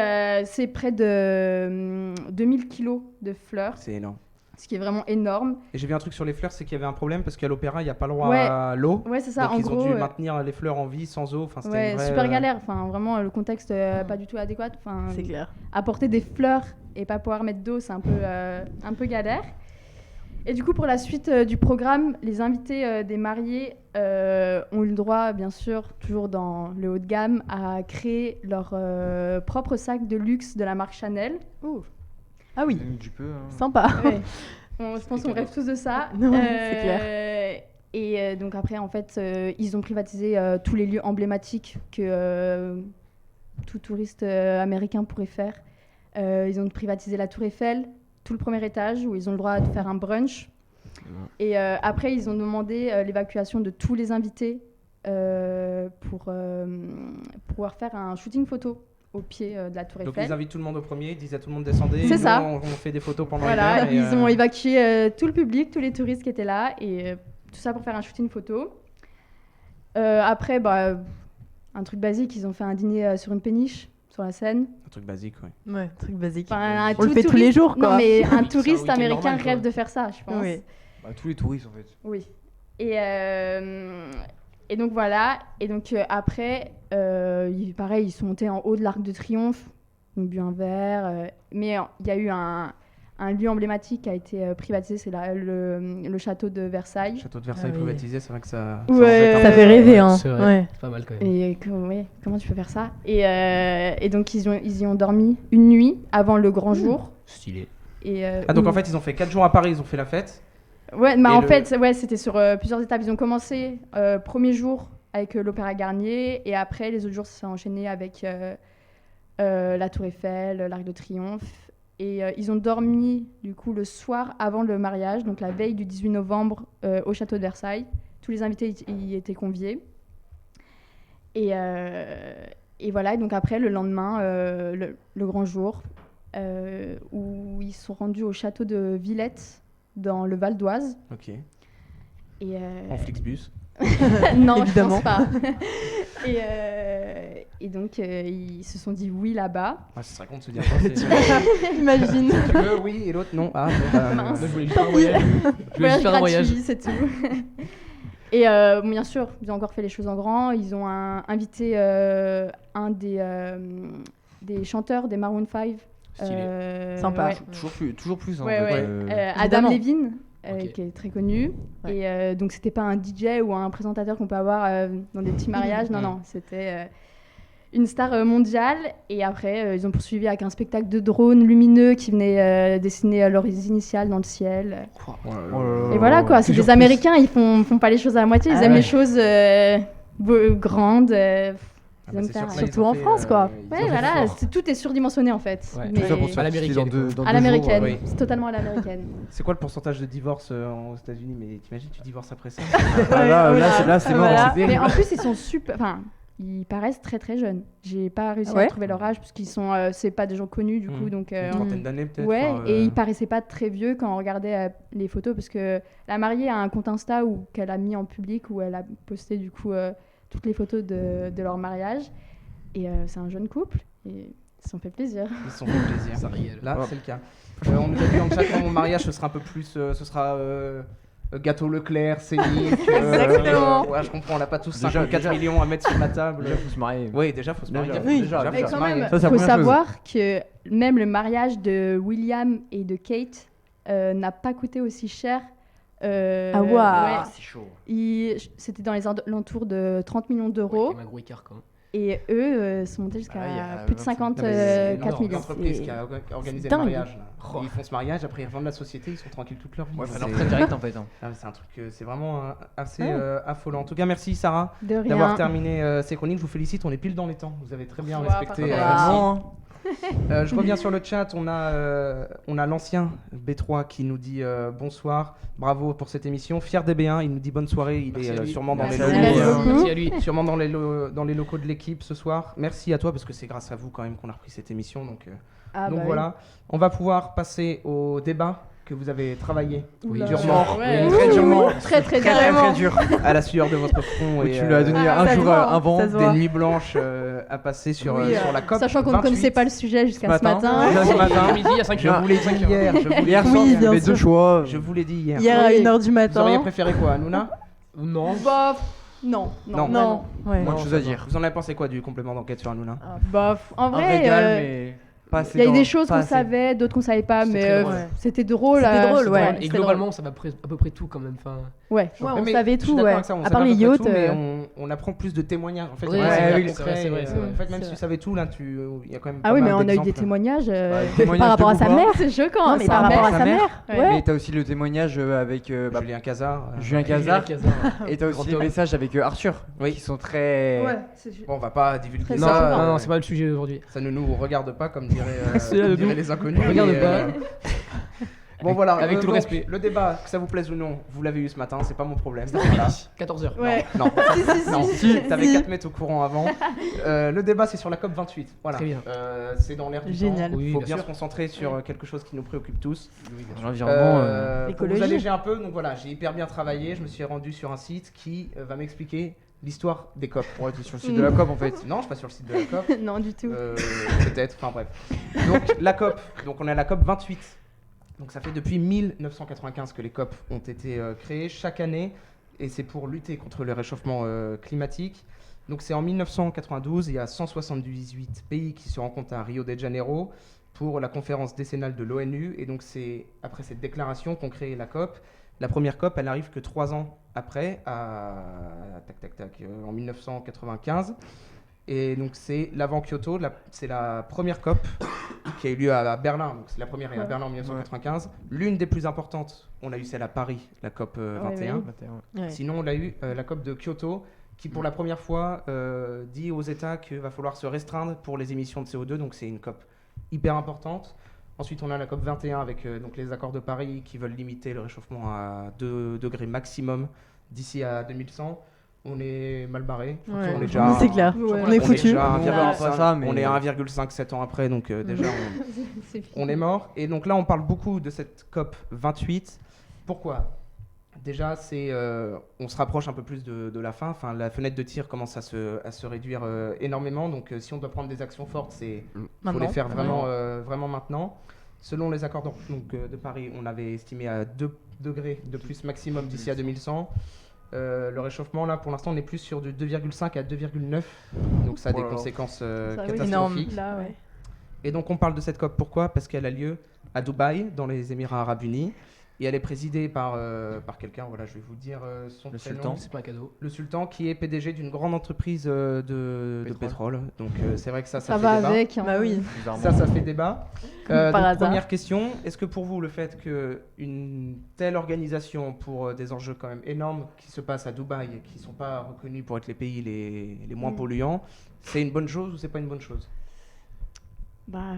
c'est près de 2000 kilos de fleurs, C'est énorme. ce qui est vraiment énorme. Et j'ai vu un truc sur les fleurs, c'est qu'il y avait un problème parce qu'à l'opéra, il n'y a pas le droit Ouais. à l'eau. Ouais, c'est ça. Donc En ils ont gros, dû maintenir les fleurs en vie sans eau. Enfin, c'était ouais, une vraie, super galère. Enfin, vraiment, le contexte pas du tout adéquat. Enfin, C'est clair. apporter des fleurs et pas pouvoir mettre d'eau, c'est un peu galère. Et du coup, pour la suite du programme, les invités des mariés ont eu le droit, bien sûr, toujours dans le haut de gamme, à créer leur propre sac de luxe de la marque Chanel. Ah oui, Tu peux. Hein. sympa. Ouais. Je pense qu'on rêve tous de ça. Ouais, c'est clair. Et donc après, en fait, ils ont privatisé tous les lieux emblématiques que tout touriste américain pourrait faire. Ils ont privatisé la Tour Eiffel, tout le premier étage où ils ont le droit de faire un brunch. Et après, ils ont demandé l'évacuation de tous les invités pour pouvoir faire un shooting photo au pied de la Tour Donc Eiffel. ils invitent tout le monde au premier, ils disent à tout le monde descendez. C'est Nous, ça. On fait des photos pendant Voilà, l'hiver. et, ils ont évacué tout le public, tous les touristes qui étaient là, et tout ça pour faire un shooting photo. Après, un truc basique, ils ont fait un dîner sur une péniche, sur la Seine. Un truc basique, oui. Ouais, truc basique. Enfin, On le fait tous les jours, quoi. Non, mais un C'est un touriste week-end américain normal, quoi. rêve de faire ça, je pense. Oui. Bah, tous les touristes en fait. Oui. Et donc voilà. Et donc après, pareil, ils sont montés en haut de l'Arc de Triomphe, ils ont bu un verre. Mais il y a eu un lieu emblématique qui a été privatisé, c'est le château de Versailles. Château de Versailles Ah oui. privatisé, c'est vrai que ça. Ouais. embête un Ça peu. fait rêver, hein. C'est vrai. Ouais. C'est pas mal quand même. Et comment tu peux faire ça et donc ils y ont dormi une nuit avant le grand jour. Stylé. Et, Ah, donc en fait, ils ont fait 4 jours à Paris, ils ont fait la fête. ouais, et en le- fait, ouais, c'était sur plusieurs étapes. Ils ont commencé premier jour avec l'Opéra Garnier, et après les autres jours, ça s'est enchaîné avec la Tour Eiffel, l'Arc de Triomphe. Et ils ont dormi du coup le soir avant le mariage, donc la veille du 18 novembre au château de Versailles. Tous les invités y étaient conviés. Et voilà, et donc après, le lendemain, le grand jour, où ils sont rendus au château de Villette, dans le Val d'Oise. Ok. Et, En Flixbus. non, Évidemment. je pense pas. et donc, ils se sont dit oui là-bas. Ah, ce serait con de se dire ça. c'est- Imagine. Tu veux, oui, et l'autre, non. Ah, bon, bah, Mince. Là, je voulais juste faire un voyage. Je voulais juste faire un voyage. gratuit, c'est tout. Et bien sûr, ils ont encore fait les choses en grand. Ils ont invité un des chanteurs des Maroon 5. Stylé. Sympa. Ouais. Toujours plus. En Ouais, fait, ouais. Adam Évidemment. Levine, Ok. qui est très connu. Ouais. Et donc, c'était pas un DJ ou un présentateur qu'on peut avoir dans des petits mariages. Non, Mhm. non, c'était une star mondiale. Et après, ils ont poursuivi avec un spectacle de drones lumineux qui venaient dessiner leurs initiales dans le ciel. Et voilà, quoi. C'est Toujours des plus. Américains, ils font pas les choses à la moitié. Ils Ah aiment ouais. les choses grandes. Ah, Ils bah, aiment c'est faire. sûr que là, Surtout ils ont en fait, France, quoi. ils Ouais, ont fait voilà, fort. tout est surdimensionné en fait. Ouais. Mais Tout ça pour se à faire l'américaine, dans quoi. à 2 l'américaine, oui. c'est totalement à l'américaine. C'est quoi le pourcentage de divorce aux États-Unis? Mais t'imagines, tu divorces après ça? Ah, là, c'est mort. Voilà. c'est Mais en terrible. plus, ils sont super. Enfin, ils paraissent très très jeunes. J'ai pas réussi Ah ouais à trouver leur âge parce qu'ils sont. C'est pas des gens connus du coup, Mhm. donc. Une trentaine d'années peut-être. Ouais, enfin, et ils paraissaient pas très vieux quand on regardait les photos parce que la mariée a un compte Insta qu'elle a mis en public où elle a posté du coup toutes les photos de leur mariage. Et c'est un jeune couple et ils se sont fait plaisir. Ils se sont fait plaisir. Ça régale. Là, Ouais. c'est le cas. On nous a dit en chat que mon mariage, ce sera un peu plus. Ce sera gâteau Leclerc, Céline. Exactement. Ouais, je comprends, on n'a pas tous Déjà, 54 déjà. millions à mettre sur la table. Déjà, faut se marier. Oui, déjà, faut se marier. Déjà, Oui. déjà, faut Mais déjà. se quand marier. même, Ça, c'est la faut première chose. savoir que même le mariage de William et de Kate n'a pas coûté aussi cher. Ah, waouh. C'est chaud. C'était dans les alentours de 30 millions d'euros. Ouais, un gros écart quand même. Et eux sont montés jusqu'à Ah, il y a plus de 25. Non, mais c'est 54 millions. l'entreprise C'est qui a organisé le dingue. mariage. Là. Oh. Ils font ce mariage, après ils revendent la société, ils sont tranquilles toute leur vie. Ouais, C'est- faut leur très direct en fait. hein. Ah, mais c'est un truc, c'est vraiment assez Ouais. affolant. En tout cas, merci Sarah De rien. d'avoir terminé ces chroniques. Je vous félicite, on est pile dans les temps. vous avez très bien Ouais, respecté. pas trop merci. mal. Je reviens sur le chat. On a l'ancien B3 qui nous dit bonsoir, bravo pour cette émission. Fier des B1, il nous dit bonne soirée. Il Merci est à lui. sûrement dans Merci. les Merci locaux, beaucoup. Merci à lui. sûrement dans les locaux de l'équipe ce soir. Merci à toi parce que c'est grâce à vous quand même qu'on a repris cette émission. Donc Ah, bah oui. voilà, on va pouvoir passer au débat. que vous avez travaillé Oula. durement, Ouais. très durement, Très très Très dur. à la sueur de votre front Oui, et tu lui as donné Ah, un ça jour se voit, avant. ça se des voit. nuits blanches à passer sur, Oui, sur la COP. Sachant qu'on ne 28. connaissait pas le sujet jusqu'à ce matin. matin. Ce matin. Midi à 5 Je vous l'ai dit hier, je vous l'ai Hier dit soir, Oui, il y bien avait sûr. deux choix. Je vous l'ai dit hier. Hier à Oui. 1h du Vous auriez matin. préféré quoi, Hanouna? Non. Bah, non, Non. non, Non. Ouais. Moins de Non, choses ça à va. dire. Vous en avez pensé quoi du complément d'enquête sur Hanouna? Bah, en Un vrai, régal, mais pas assez il y a eu dans- des choses pas qu'on assez. savait, d'autres qu'on savait pas, C'était mais très drôle. c'était drôle. C'était drôle, ouais. Et c'était globalement, ça va à peu près tout quand même. Enfin, Ouais. Ouais, on Mais savait je suis tout, d'accord ouais. avec ça, on À savait part les peu près yachts. tout, mais on apprend plus de témoignages. En fait, Ouais, c'est c'est vrai, concret, c'est vrai, et, c'est vrai. en fait, même C'est si tu vrai. savais tout, là, il y a quand même. Ah pas oui, mal mais on a eu des d'exemples. témoignages. Témoignage Par rapport de à sa Bouba. mère. C'est choquant. Non, mais sa par rapport mère. à sa mère. Ouais. Ouais. Mais t'as aussi le témoignage avec Julien Cazard. Julien Cazard. Et t'as Grand aussi les homme. messages avec Arthur. Oui. Qui sont très. Ouais, Bon, on va pas divulguer Très non, ça. choquant. non, c'est pas le sujet d'aujourd'hui. Ça ne nous regarde pas, comme diraient, C'est là, nous. les inconnus. Regarde mais, pas. Bon, voilà. Avec tout le donc, respect. Le débat, que ça vous plaise ou non, vous l'avez eu ce matin, c'est pas mon problème. Voilà. 14h. Ouais. Non, non, si, t'avais si. 4 mètres au courant avant. Le débat, c'est sur la COP 28. Voilà. Très bien. C'est dans l'air du Génial. temps. Il Oui, faut bien bien sûr. se concentrer sur quelque chose qui nous préoccupe tous. L'environnement. Pour L'écologie. vous alléger un peu, donc voilà, j'ai hyper bien travaillé. Je me suis rendu sur un site qui va m'expliquer l'histoire des COP. Ouais, t'es sur le site de la COP en fait. Non, je suis pas sur le site de la COP. Non, du tout. Peut-être, enfin bref. Donc la COP, donc on est à la COP 28. Donc ça fait depuis 1995 que les COP ont été créées chaque année et c'est pour lutter contre le réchauffement climatique. Donc c'est en 1992, il y a 178 pays qui se rencontrent à Rio de Janeiro pour la conférence décennale de l'ONU et donc c'est après cette déclaration qu'on crée la COP. La première COP, elle arrive que 3 ans après, en 1995. Et donc c'est l'avant Kyoto, c'est la première COP qui a eu lieu à Berlin. Donc c'est la première est à Berlin en 1995. L'une des plus importantes, on a eu celle à Paris, la COP 21. Ouais. Sinon on a eu la COP de Kyoto qui pour la première fois dit aux États qu'il va falloir se restreindre pour les émissions de CO2. Donc c'est une COP hyper importante. Ensuite on a la COP 21 avec donc les accords de Paris qui veulent limiter le réchauffement à 2 degrés maximum d'ici à 2100. On est mal barré. Ouais. On est déjà, C'est clair. Ouais. On est foutu. déjà à On verra 1,5, pas ça, mais- on est à 1,57 ans après, donc déjà C'est fini. on est mort. Et donc là, on parle beaucoup de cette COP 28. Pourquoi? Déjà, on se rapproche un peu plus de la fin. Enfin, la fenêtre de tir commence à se réduire énormément. Donc si on doit prendre des actions fortes, il faut Maintenant. les faire vraiment maintenant. Selon les accords de Paris, on avait estimé à 2 degrés de plus maximum d'ici à 2100. Le réchauffement, là, pour l'instant, on est plus sur du 2,5 à 2,9. Donc ça a Oh des là là. conséquences Ça, oui. catastrophiques. Là, ouais. Et donc on parle de cette COP, pourquoi? Parce qu'elle a lieu à Dubaï, dans les Émirats Arabes Unis. Et elle est présidée par quelqu'un, voilà, je vais vous dire son Le prénom. sultan. C'est pas un cadeau. Le sultan, qui est PDG d'une grande entreprise de pétrole. Donc c'est vrai que ça Ça fait va débat. avec. hein. Bah oui. Bizarrement. Ça fait débat. Par Donc, hasard. première question, est-ce que pour vous, le fait qu'une telle organisation pour des enjeux quand même énormes qui se passent à Dubaï et qui ne sont pas reconnus pour être les pays les moins polluants, c'est une bonne chose ou c'est pas une bonne chose? Bah,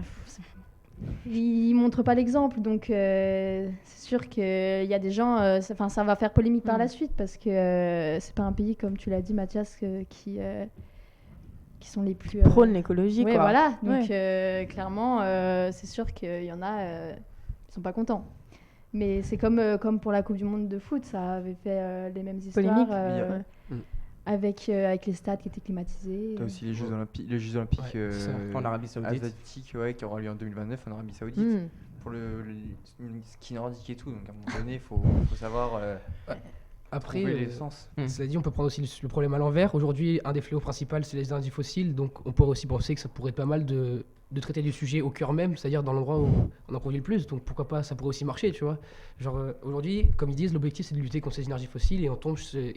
il montre pas l'exemple, donc c'est sûr qu'il y a des gens, ça va faire polémique par la suite parce que c'est pas un pays, comme tu l'as dit, Mathias, qui sont les plus Prône l'écologie, ouais, quoi. voilà. Donc clairement, c'est sûr qu'il y en a qui sont pas contents. Mais c'est comme pour la Coupe du Monde de foot, ça avait fait les mêmes histoires. Polémique. euh, Mm. avec les stades qui étaient climatisés. T'as aussi les Jeux Olympiques Ouais, c'est ça. En Arabie Saoudite. asiatiques qui aura lieu en 2029 en Arabie Saoudite. Mm. Pour le ski nordique et tout. Donc à un moment donné, il faut savoir Après, trouver les sens. cela dit, on peut prendre aussi le problème à l'envers. Aujourd'hui, un des fléaux principaux, c'est les énergies fossiles. Donc, on pourrait aussi penser que ça pourrait être pas mal de traiter du sujet au cœur même, c'est-à-dire dans l'endroit où on en produit le plus. Donc, pourquoi pas, ça pourrait aussi marcher, tu vois. Genre, aujourd'hui, comme ils disent, l'objectif, c'est de lutter contre ces énergies fossiles et on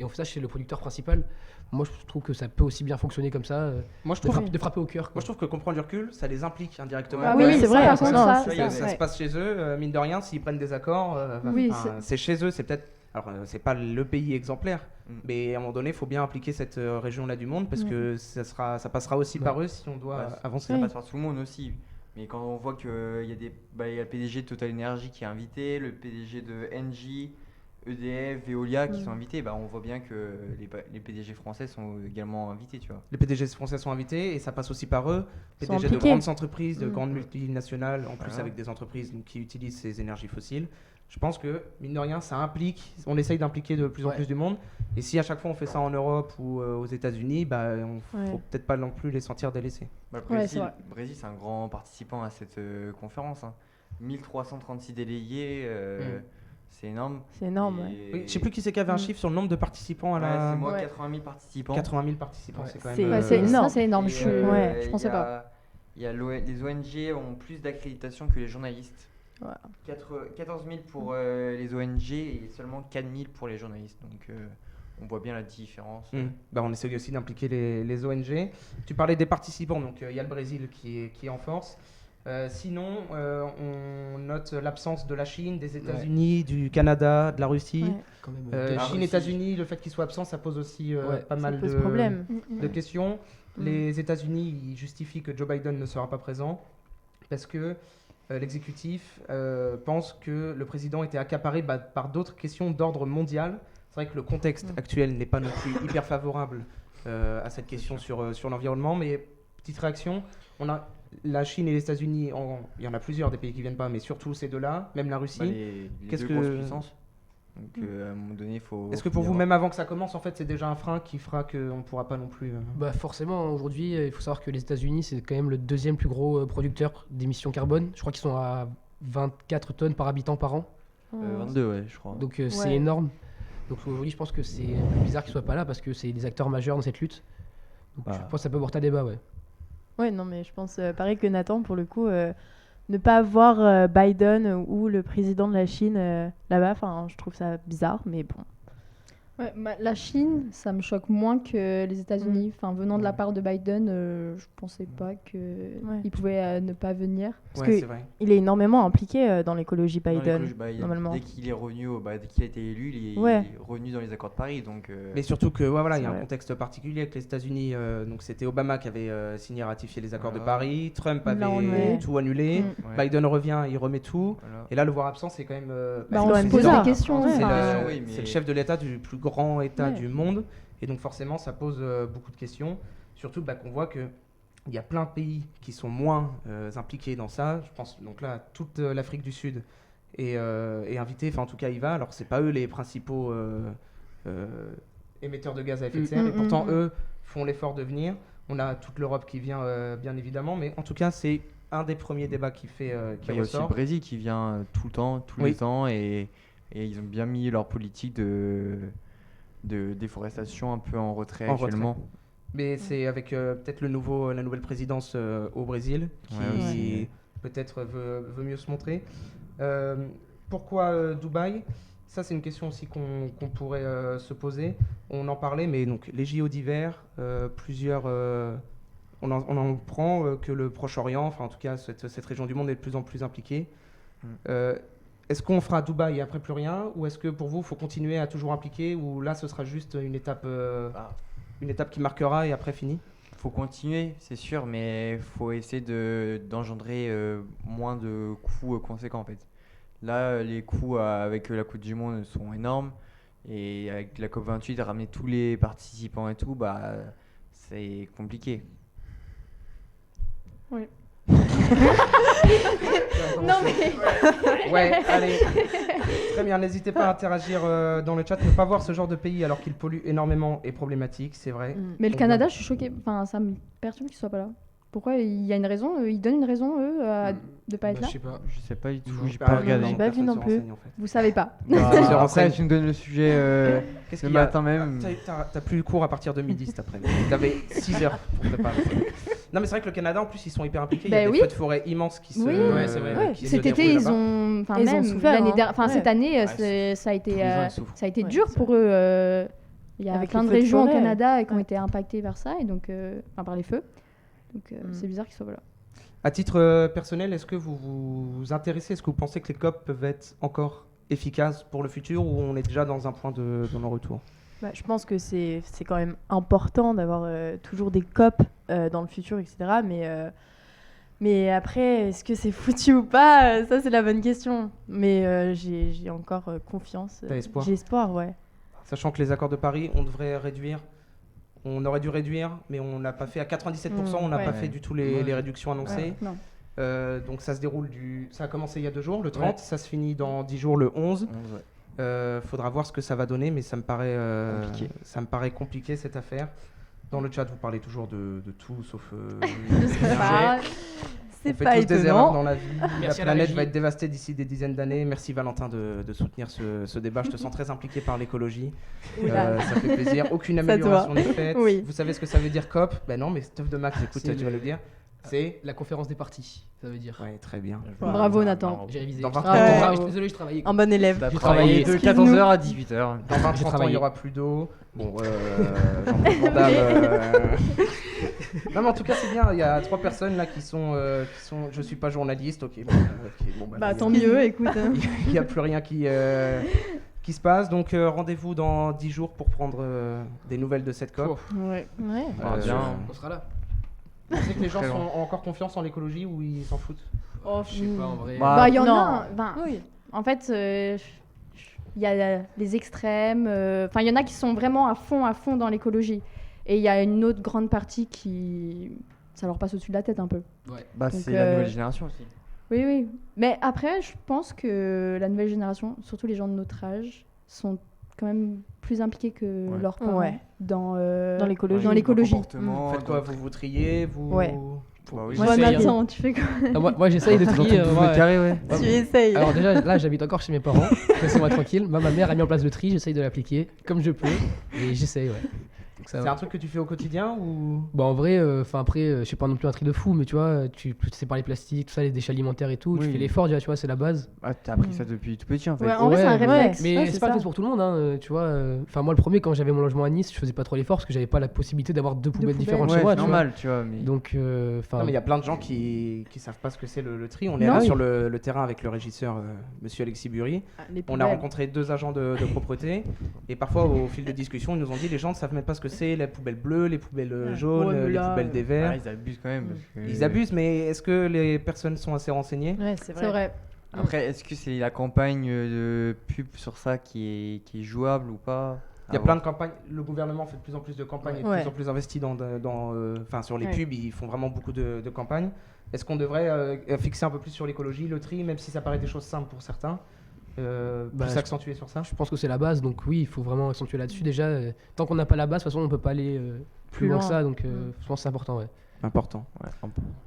fait ça chez le producteur principal. Moi, je trouve que ça peut aussi bien fonctionner comme ça, Moi, je de, trouve, de frapper au cœur. moi, je trouve que comprendre du recul, ça les implique indirectement. Ah oui, oui, c'est vrai, par contre, non, ça, c'est- ça, Ça ouais. se passe chez eux, mine de rien, s'ils prennent des accords, Oui, c'est chez eux, c'est peut-être. Alors, c'est pas le pays exemplaire, mais à un moment donné, il faut bien impliquer cette région-là du monde parce que ça passera aussi Ouais. par eux si on doit Ouais, avancer. Ça passe par tout le monde aussi. Mais quand on voit qu'il y a il y a le PDG de Total Energy qui est invité, le PDG de Engie, EDF, Veolia qui sont invités, on voit bien que les PDG français sont également invités, tu vois. Les PDG français sont invités et ça passe aussi par eux. Ils sont PDG de impliqués. grandes entreprises, de grandes multinationales, en plus Voilà. avec des entreprises donc, qui utilisent ces énergies fossiles. Je pense que, mine de rien, ça implique, on essaye d'impliquer de plus en plus du monde. Et si à chaque fois on fait ça en Europe ou aux États-Unis, on faut peut-être pas non plus les sentir délaissés. Le Brésil, c'est un grand participant à cette conférence. 1336 délégués, c'est énorme. C'est énorme, Et- ouais. Oui, je sais plus qui c'est qui avait un chiffre sur le nombre de participants à Ouais, la. c'est moi, Ouais. 80 000 participants. 80 000 participants, c'est quand C'est- même. ouais, c'est énorme. Ça, c'est énorme. Et, Je il pensais y a- pas. Il y a les ONG ont plus d'accréditation que les journalistes. Voilà. 14 000 pour les ONG et seulement 4 000 pour les journalistes. Donc on voit bien la différence. On essaie aussi d'impliquer les ONG. Tu parlais des participants, donc il y a le Brésil qui est en force. Sinon, on note l'absence de la Chine, des États-Unis, du Canada, de la Russie. Ouais. Quand même, La Chine, Russie. États-Unis, le fait qu'ils soient absents, ça pose aussi pas Ça mal pose de problème. de questions. Les États-Unis ils justifient que Joe Biden ne sera pas présent parce que l'exécutif pense que le président était accaparé par d'autres questions d'ordre mondial. C'est vrai que le contexte actuel n'est pas non plus hyper favorable à cette question sur l'environnement, mais petite réaction, on a la Chine et les États-Unis, il y en a plusieurs des pays qui viennent pas, mais surtout ces deux-là, même la Russie. Les Qu'est-ce deux que- grosses puissances. Donc à un moment donné, il faut. Est-ce que pour vous, même avant que ça commence, en fait, c'est déjà un frein qui fera qu'on ne pourra pas non plus... Forcément, aujourd'hui, il faut savoir que les États-Unis, c'est quand même le deuxième plus gros producteur d'émissions carbone. Je crois qu'ils sont à 24 tonnes par habitant par an. 22, ouais, je crois. Donc c'est énorme. Donc aujourd'hui, je pense que c'est bizarre qu'ils soient pas là parce que c'est des acteurs majeurs dans cette lutte. Donc je pense que ça peut porter à débat, ouais. Ouais, non, mais je pense pareil que Nathan, pour le coup, ne pas voir Biden ou le président de la Chine là-bas, je trouve ça bizarre, mais bon. Ouais, la Chine, ça me choque moins que les États-Unis. Venant de la part de Biden, je pensais pas qu'il pouvait ne pas venir. Parce Ouais, que c'est vrai. il est énormément impliqué dans l'écologie Dans Biden, l'écologie, normalement. Dès qu'il est revenu, dès qu'il a été élu, il est Ouais. revenu dans les accords de Paris. Donc, Mais surtout que voilà, il y a C'est un vrai. contexte particulier avec les États-Unis. Donc c'était Obama qui avait signé et ratifié les accords de Voilà. Paris. Trump Il l'a avait enlevé. tout annulé. ouais, Biden revient, il remet tout. voilà. Et là, le voir absent, c'est quand même. Bah, c'est on le se pose président. des questions, C'est ouais. le, Oui, mais- c'est le chef de l'État du plus grand État Ouais. du monde. Et donc forcément, ça pose beaucoup de questions. Surtout qu'on voit que il y a plein de pays qui sont moins impliqués dans ça. Je pense donc là, toute l'Afrique du Sud est invitée. Enfin, en tout cas, il va. Alors, c'est pas eux les principaux émetteurs de gaz à effet de serre. Et pourtant, eux font l'effort de venir. On a toute l'Europe qui vient, bien évidemment. Mais en tout cas, c'est un des premiers débats qui Il y a aussi le ressort. Brésil qui vient tout le temps, tous Oui. les temps, et ils ont bien mis leur politique de déforestation un peu en retrait En actuellement. Mais c'est avec peut-être la nouvelle présidence au Brésil qui Ouais, aussi. peut-être veut mieux se montrer. Pourquoi Dubaï? Ça, c'est une question aussi qu'on pourrait se poser. On en parlait, mais donc les JO d'hiver, plusieurs. On en prend que le Proche-Orient, enfin en tout cas cette région du monde est de plus en plus impliquée. Est-ce qu'on fera Dubaï et après plus rien, ou est-ce que pour vous, il faut continuer à toujours impliquer, ou là, ce sera juste une étape qui marquera et après fini? Faut continuer, c'est sûr, mais faut essayer d'engendrer moins de coûts conséquents en fait. Là, les coûts avec la Coupe du Monde sont énormes, et avec la COP28, ramener tous les participants et tout, c'est compliqué. Oui. Non, mais. Ouais, allez. Très bien, n'hésitez pas à interagir dans le chat. Ne pas voir ce genre de pays alors qu'il pollue énormément est problématique, c'est vrai. Mais le Donc, Canada, je suis choquée. Ça me perturbe qu'ils soient pas là. Pourquoi il y a une raison Ils donnent une raison, eux, de pas être là Je sais pas. Je sais pas du tout, Non, j'ai bah, pas non, regardé. j'ai pas vu personne non se plus. renseigne, en fait. Vous savez pas. Personne se Après, renseigne. tu me donnes le sujet Qu'est-ce le qu'il y a matin même. T'as plus cours à partir de midi cet après-midi. T'avais 6 heures pour préparer ça. Non, mais c'est vrai que le Canada, en plus, ils sont hyper impliqués. Il y a Bah des oui. feux de forêt immenses qui se. Oui. Ouais, c'est vrai. Ouais. qui se Cet été, déroulent ils là-bas. ont, Ils ont même souffert, l'année hein. dernière, Ouais. cette année, Ouais, ça a été, tous les ans, ils souffrent. ça a été Ouais, dur c'est pour eux. Il y a Avec plein les de feux de régions au forêt. Canada qui ont Ouais. été impactées par ça, et donc, par les feux. Donc, c'est bizarre qu'ils soient pas là. À titre personnel, est-ce que vous vous intéressez? Est-ce que vous pensez que les COP peuvent être encore efficaces pour le futur, ou on est déjà dans un point de non-retour? Je pense que c'est quand même important d'avoir toujours des COP dans le futur, etc. Mais après, est-ce que c'est foutu ou pas? Ça, c'est la bonne question. Mais j'ai encore confiance. T'as espoir? J'ai espoir, ouais. Sachant que les accords de Paris, on devrait réduire. On aurait dû réduire, mais on l'a pas fait à 97%. On n'a ouais. pas fait du tout les réductions annoncées. Non. Donc ça se déroule ça a commencé il y a 2 jours, le 30. Ouais. Ça se finit dans 10 jours, le 11. 11, ouais. Faudra voir ce que ça va donner, mais ça me Compliqué. compliqué cette affaire. Dans le chat, vous parlez toujours de tout, sauf De ce qu'on sujet. parle. C'est On fait pas tous des erreurs étonnant. dans la vie. La Merci à la planète régie. va être dévastée d'ici des dizaines d'années. Merci Valentin de soutenir ce débat. Je te sens très impliqué par l'écologie. Oula. Ça fait plaisir. Aucune Ça te amélioration voit. n'est faite. Oui. Vous savez ce que ça veut dire COP? Ben non, mais stuff de Max, écoute, C'est tu vas le dire. C'est La conférence des partis, ça veut dire. ouais, très bien. Bravo, Nathan. J'ai révisé. Dans Je 20 travaillais- ans. je suis désolé, je travaillais. Un bon élève. T'as J'ai travaillé travaillé. de 14h à 18h. Dans 20-30 ans, il travaillé. n'y aura plus d'eau. Bon, Jean-Claude Van Damme, Non, mais en tout cas, c'est bien. Il y a 3 personnes là qui sont. Je suis pas journaliste, ok. Bon, Bah tant mieux, écoute. hein. Il n'y a plus rien qui se passe. Donc, rendez-vous dans 10 jours pour prendre des nouvelles de cette COP. Ouais. Ouais. Ah, bien. On sera là. Vous pensez que les gens Très ont encore confiance en l'écologie ou ils s'en foutent? Oh, Je sais pas en vrai. Bah, Bah, il y en Non. a. Ben, Oui. en fait, il y a les extrêmes. Enfin, il y en a qui sont vraiment à fond dans l'écologie. Et il y a une autre grande partie qui. Ça leur passe au-dessus de la tête un peu. Bah, Donc, c'est la nouvelle génération aussi. Oui, oui. Mais après, je pense que la nouvelle génération, surtout les gens de notre âge, sont quand même plus impliqués que Ouais. leurs parents Ouais. dans l'écologie. Dans l'écologie. Vous faites quoi? Vous triez? Ouais. Bah oui, Moi, Bon, j'essaye. Nathan, tu fais quoi? Non, moi j'essaye de Dans ton trier. 12 moi, mètres carrés, ouais. Tu essayes. Alors déjà, là j'habite encore chez mes parents, laissez-moi tranquille. Moi, ma mère a mis en place le tri, j'essaye de l'appliquer comme je peux, et j'essaye, ouais. Donc ça C'est va. un truc que tu fais au quotidien ou? Bon, en vrai, après, je sais pas non plus un tri de fou, mais tu vois, tu sépares les plastiques, tout ça, les déchets alimentaires et tout, tu Oui. fais l'effort, tu vois, c'est la base. Ah, t'as appris ça depuis tout petit en fait. Ouais, en vrai, c'est un mais- réflexe. Mais Ouais, c'est c'est pas ça. le fait pour tout le monde, hein, tu vois. Enfin, moi, le premier, quand j'avais mon logement à Nice, je faisais pas trop l'effort parce que j'avais pas la possibilité d'avoir 2 poubelles poubelles. différentes Ouais, chez moi, c'est tu vois. normal, tu vois. Mais... Donc, enfin. Non, mais il y a plein de gens qui savent pas ce que c'est le tri. On est Non. là Oui. sur le terrain avec le régisseur, monsieur Alexis Bury. Les On a poubelles. rencontré 2 agents de propreté et parfois au fil de discussion, ils nous ont dit les gens ne savent même pas ce que c'est les poubelles bleues, les poubelles jaunes, Ouais, mais les là, poubelles des Ah, verts. ils abusent quand même. Parce que... Ils abusent, mais est-ce que les personnes sont assez renseignées? Ouais, c'est C'est vrai. Après, est-ce que c'est la campagne de pub sur ça qui est jouable ou pas? Il y a plein de campagnes. Le gouvernement fait de plus en plus de campagnes et de Ouais. plus en plus investi sur les Ouais. pubs. Ils font vraiment beaucoup de campagnes. Est-ce qu'on devrait fixer un peu plus sur l'écologie, le tri, même si ça paraît des choses simples pour certains, Bah, plus accentuer sur ça? Je pense que c'est la base, donc oui, il faut vraiment accentuer là-dessus. Déjà, tant qu'on n'a pas la base, de toute façon, on peut pas aller plus loin que ça, donc je pense que c'est important, ouais. Important. Ouais,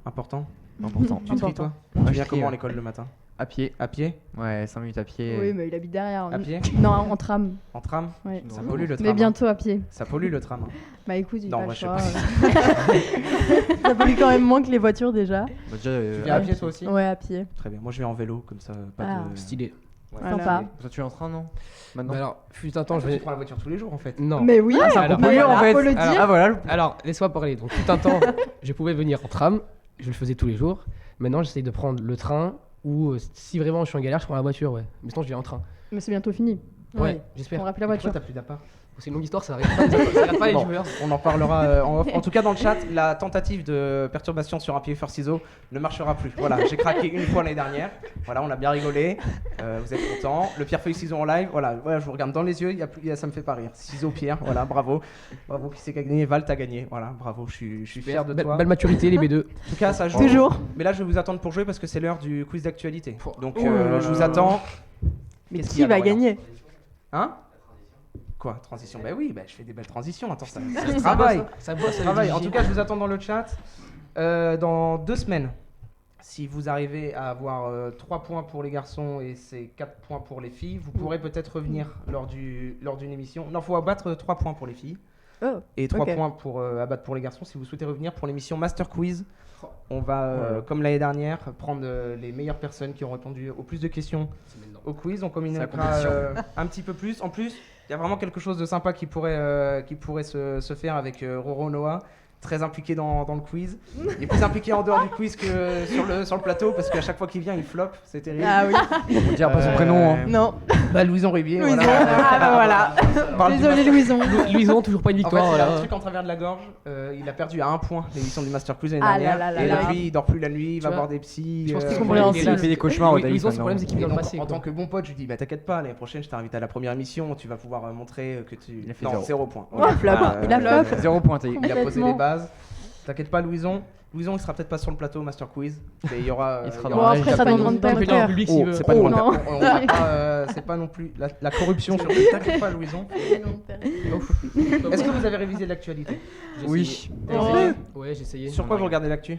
Important. important. Tu tries toi? Moi, Tu je viens trie, comment à ouais. l'école le matin? À pied. À pied? Ouais, 5 minutes à pied. Oui, mais il habite derrière. À pied? Non, en tram. En tram? Ouais. Ça pollue le tram. Mais hein. bientôt à pied. Ça pollue le tram. hein. Bah écoute, il Non, a moi, le je sais choix. pas. Ça pollue quand même moins que les voitures déjà. Bah, déjà, Tu viens à pied toi aussi? Ouais, à pied. Très bien. Moi je vais en vélo comme ça. Pas Ah. de... Stylé. Ouais. Voilà. Sympa. Toi, tu es en train, non Maintenant Bah alors, fut un temps, je Tu vais. prends la voiture tous les jours en fait. Non. Mais oui, Ah, ça alors, peut en fait. faut le dire. Ah, voilà. Alors, laisse-moi parler. Donc, tout un temps, je pouvais venir en tram, je le faisais tous les jours. Maintenant, j'essaye de prendre le train ou si vraiment je suis en galère, je prends la voiture, ouais. Mais sinon, je viens en train. Mais c'est bientôt fini. Ouais, On j'espère. rappelle la Pourquoi voiture. t'as plus d'appart? C'est une longue histoire, ça arrête pas, ça arrête pas les Bon, joueurs. on en parlera en off. En tout cas, dans le chat, la tentative de perturbation sur un pied feu ciseaux ne marchera plus. Voilà, j'ai craqué une fois l'année dernière. Voilà, on a bien rigolé. Vous êtes contents. Le pierre feuille ciseaux en live. Voilà, je vous regarde dans les yeux. Ça me fait pas rire. Ciseaux pierre. Voilà, bravo. Bravo. Qui c'est qui a gagné? Val, t'as gagné. Voilà, bravo. Je suis fier de toi. Belle maturité, les B2. En tout cas, ça joue. Toujours. Mais là, je vais vous attendre pour jouer parce que c'est l'heure du quiz d'actualité. Donc, Oh là je vous attends. Mais Qu'est-ce qu'il y qui a, va Dorian? gagner? Hein? Quoi? Transition? Bah oui, je fais des belles transitions. Attends, ça se travaille. Ça bosse, Ça travaille. En tout cas, je vous attends dans le chat. Dans 2 semaines, si vous arrivez à avoir 3 points pour les garçons et c'est 4 points pour les filles, vous pourrez peut-être revenir lors d'une émission. Non, il faut abattre 3 points pour les filles Oh. et 3 ok. points pour abattre pour les garçons. Si vous souhaitez revenir pour l'émission Master Quiz, on va, comme l'année dernière, prendre les meilleures personnes qui ont répondu au plus de questions au quiz. On communiquera compétition. un petit peu plus. En plus, il y a vraiment quelque chose de sympa qui pourrait se faire avec Roro Noah. très impliqué dans le quiz. Il est plus impliqué en dehors du quiz que sur le plateau parce qu'à chaque fois qu'il vient, il floppe. C'est terrible. Ah oui. On dirait pas son prénom. Hein. Non. Bah, Louison Rubier. Louison. Voilà. Ah bah voilà. On parle du Désolé, Master- Louison. Louison, toujours pas une En fait, victoire. il a un voilà. truc en travers de la gorge. Il a perdu à 1 point l'émission du Master Quiz l'année Ah là dernière. là là Et là. depuis, il dort plus la nuit, il Tu va vois, voir des psys. Je pense que c'est compréhensible. Il fait des cauchemars au Louison, Daïs son problème, c'est qu'il Et vient donc, le passé. en tant que bon pote, je lui dis bah t'inquiète pas, l'année prochaine je t'invite à la première émission, tu vas pouvoir montrer que tu. Il a fait non, zéro. 0 point. Il a flop. Il a flop. 0 point, t'as dit. Il a posé Complètement. les bases. T'inquiète pas, Louison. Louison, il sera peut-être pas sur le plateau Master Quiz, mais il y aura. Il sera y dans aura- la après, régie. ça pas donne une dans grande le Président cœur. public, Oh, s'il veut. c'est pas une grande non. on va pas, c'est pas non plus la corruption sur T'inquiète pas, Louison. Est-ce que vous avez révisé l'actualité? J'ai Oui. essayé. T'as essayé Ouais, j'ai essayé. Sur quoi vous regardez l'actu?